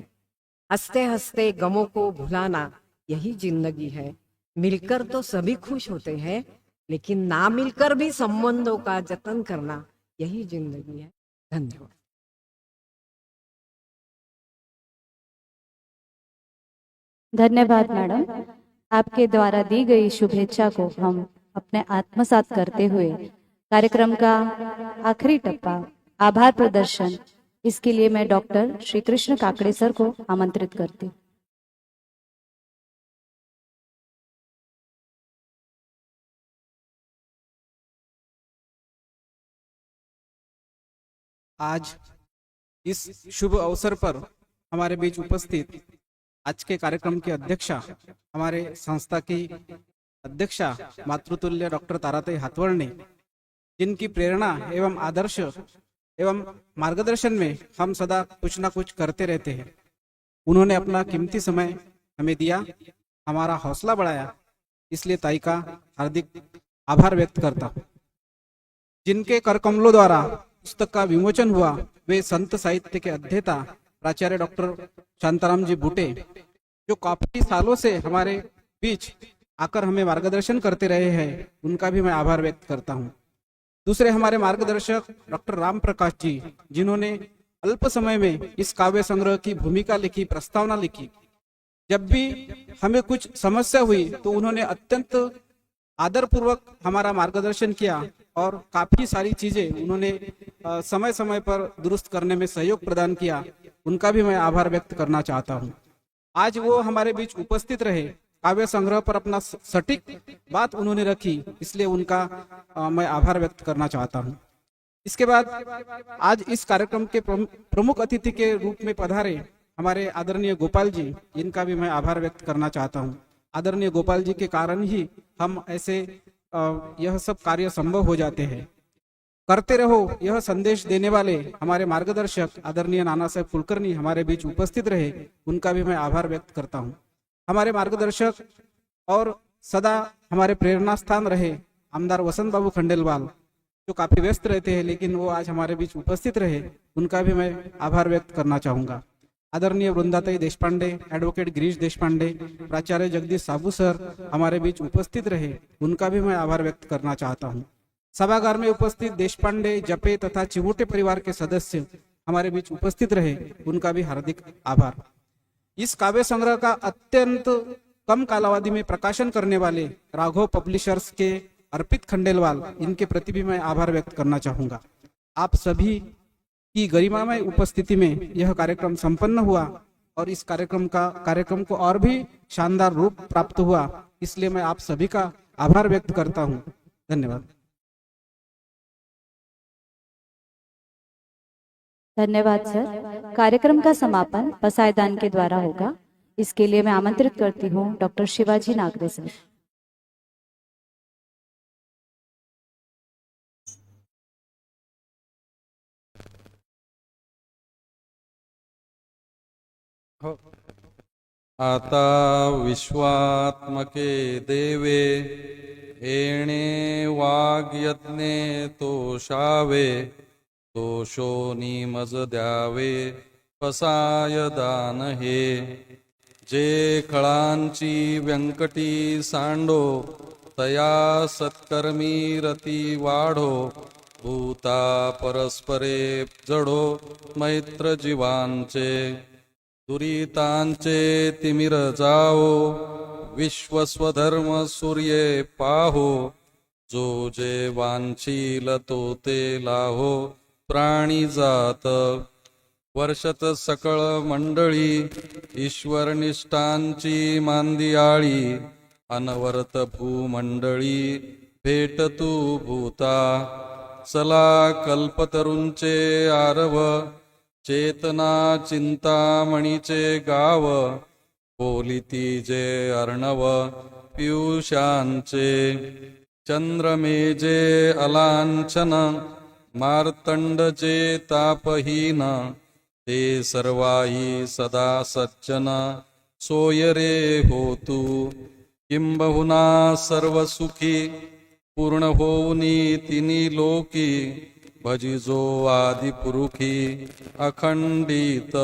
हंसते हंसते गमों को भुलाना यही जिंदगी है, मिलकर तो सभी खुश होते हैं लेकिन ना मिलकर भी संबंधों का जतन करना यही जिंदगी है. धन्यवाद. धन्यवाद मैडम। आपके द्वारा दी गई शुभेच्छा को हम अपने आत्मसात करते हुए कार्यक्रम का आखिरी टप्पा आभार प्रदर्शन, इसके लिए मैं डॉक्टर श्री कृष्ण काकड़े सर को आमंत्रित करती हूँ। आज इस शुभ अवसर पर हमारे बीच उपस्थित आज के कार्यक्रम की अध्यक्षा, हमारे संस्था की अध्यक्षा मातृतुल्य डॉक्टर ताराताई हाथवड़ने, जिनकी प्रेरणा एवं आदर्श एवं मार्गदर्शन में हम सदा कुछ ना कुछ करते रहते हैं। उन्होंने अपना कीमती समय हमें दिया, हमारा हौसला बढ़ाया, इसलिए ताई का हार्दिक आभार व्यक्त करता हूँ। जिनके कर कमलों द्वारा पुस्तक का विमोचन हुआ वे संत साहित्य के अध्येता प्राचार्य डॉक्टर शांताराम जी बूटे, जो काफी सालों से हमारे बीच आकर हमें मार्गदर्शन करते रहे हैं, उनका भी मैं आभार व्यक्त करता हूं। दूसरे हमारे मार्गदर्शक डॉक्टर राम प्रकाश जी, जिन्होंने अल्प समय में इस काव्य संग्रह की भूमिका लिखी, प्रस्तावना लिखी। जब भी हमें कुछ समस्या हुई तो उन्होंने अत्यंत आदरपूर्वक हमारा मार्गदर्शन किया और काफी सारी चीजें उन्होंने समय समय पर दुरुस्त करने में सहयोग प्रदान किया। उनका भी मैं आभार व्यक्त करना चाहता हूं। आज वो हमारे बीच उपस्थित रहे, काव्य संग्रह पर अपना सटीक बात उन्होंने रखी, इसलिए उनका मैं आभार व्यक्त करना चाहता हूं। इसके बाद आज इस कार्यक्रम के प्रमुख अतिथि के रूप में पधारे हमारे आदरणीय गोपाल जी, इनका भी मैं आभार व्यक्त करना चाहता हूं। आदरणीय गोपाल जी के कारण ही हम ऐसे यह सब कार्य संभव हो जाते हैं। करते रहो यह संदेश देने वाले हमारे मार्गदर्शक आदरणीय नाना साहेब कुलकर्णी हमारे बीच उपस्थित रहे, उनका भी मैं आभार व्यक्त करता हूं। हमारे मार्गदर्शक और सदा हमारे प्रेरणा स्थान रहे आमदार वसंत बाबू खंडेलवाल, जो काफी व्यस्त रहते हैं लेकिन वो आज हमारे बीच उपस्थित रहे, उनका भी मैं आभार व्यक्त करना चाहूंगा। आदरणीय वृंदाताई देशपांडे, एडवोकेट गिरीश देशपांडे, प्राचार्य जगदीश साबू सर हमारे बीच उपस्थित रहे, उनका भी मैं आभार व्यक्त करना चाहता हूँ। सभागार में उपस्थित देशपांडे, जपे तथा चिवुटे परिवार के सदस्य हमारे बीच उपस्थित रहे, उनका भी हार्दिक आभार। इस काव्य संग्रह का अत्यंत कम कालावधि में प्रकाशन करने वाले राघव पब्लिशर्स के अर्पित खंडेलवाल, इनके प्रति भी मैं आभार व्यक्त करना चाहूंगा। आप सभी की गरिमामय उपस्थिति में यह कार्यक्रम संपन्न हुआ और इस कार्यक्रम को और भी शानदार रूप प्राप्त हुआ, इसलिए मैं आप सभी का आभार व्यक्त करता हूं। धन्यवाद। धन्यवाद सर। कार्यक्रम का समापन पसायदान के द्वारा होगा, इसके लिए मैं आमंत्रित करती हूँ डॉक्टर शिवाजी नागरे सर। आता विश्वात्मके देवे येणे वाग्यज्ञे तोषावे तोषो निमज द्यावे पसाय दान हे जे खळांची व्यंकटी सांडो तया सत्कर्मी रती वाढो भूता परस्परे जडो मैत्र जीवांचे दुरितांचे तिमिर जाओ विश्वस्वधर्म सूर्ये पाहो जो जे वांछील तो ते लाहो प्राणी जात वर्षत सकळ मंडळी ईश्वरनिष्ठांची मांदियाळी अनवरत भूमंडळी भेट तू भूता चला कल्पतरूंचे आरव चेतना चिंतामणीचे गाव बोलिती जे अर्णव पियुषांचे चंद्रमेजे अलांछन मार्तंड जे तापहीन ते सर्वाही सदा सज्जन सोय रे होतू किंबहुना सर्व सुखी पूर्ण होऊनी तिनी लोकी भजिजो आदिपुरुखी अखंडित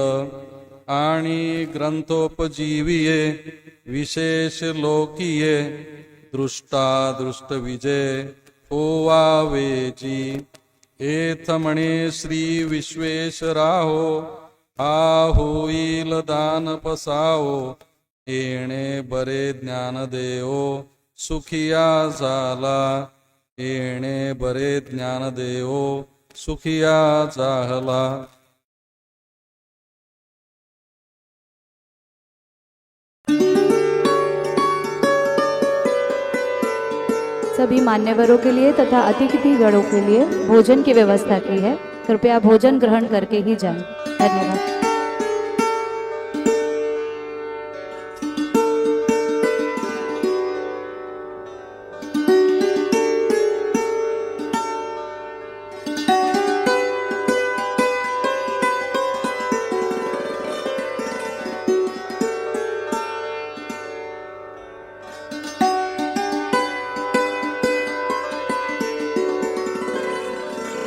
आणि ग्रंथोपजीविये विशेष लोकीये दृष्टा दृष्ट विजय होवावेची एथ म्हणे श्री विश्वेश्वराहो हा होईल दान पसाओ येणे बरे ज्ञान देओ सुखिया झाला येणे बरे ज्ञान देओ सुखिया झाला। सभी मान्यवरों के लिए तथा अतिथिगणों के लिए भोजन की व्यवस्था की है। कृपया भोजन ग्रहण करके ही जाएं। धन्यवाद।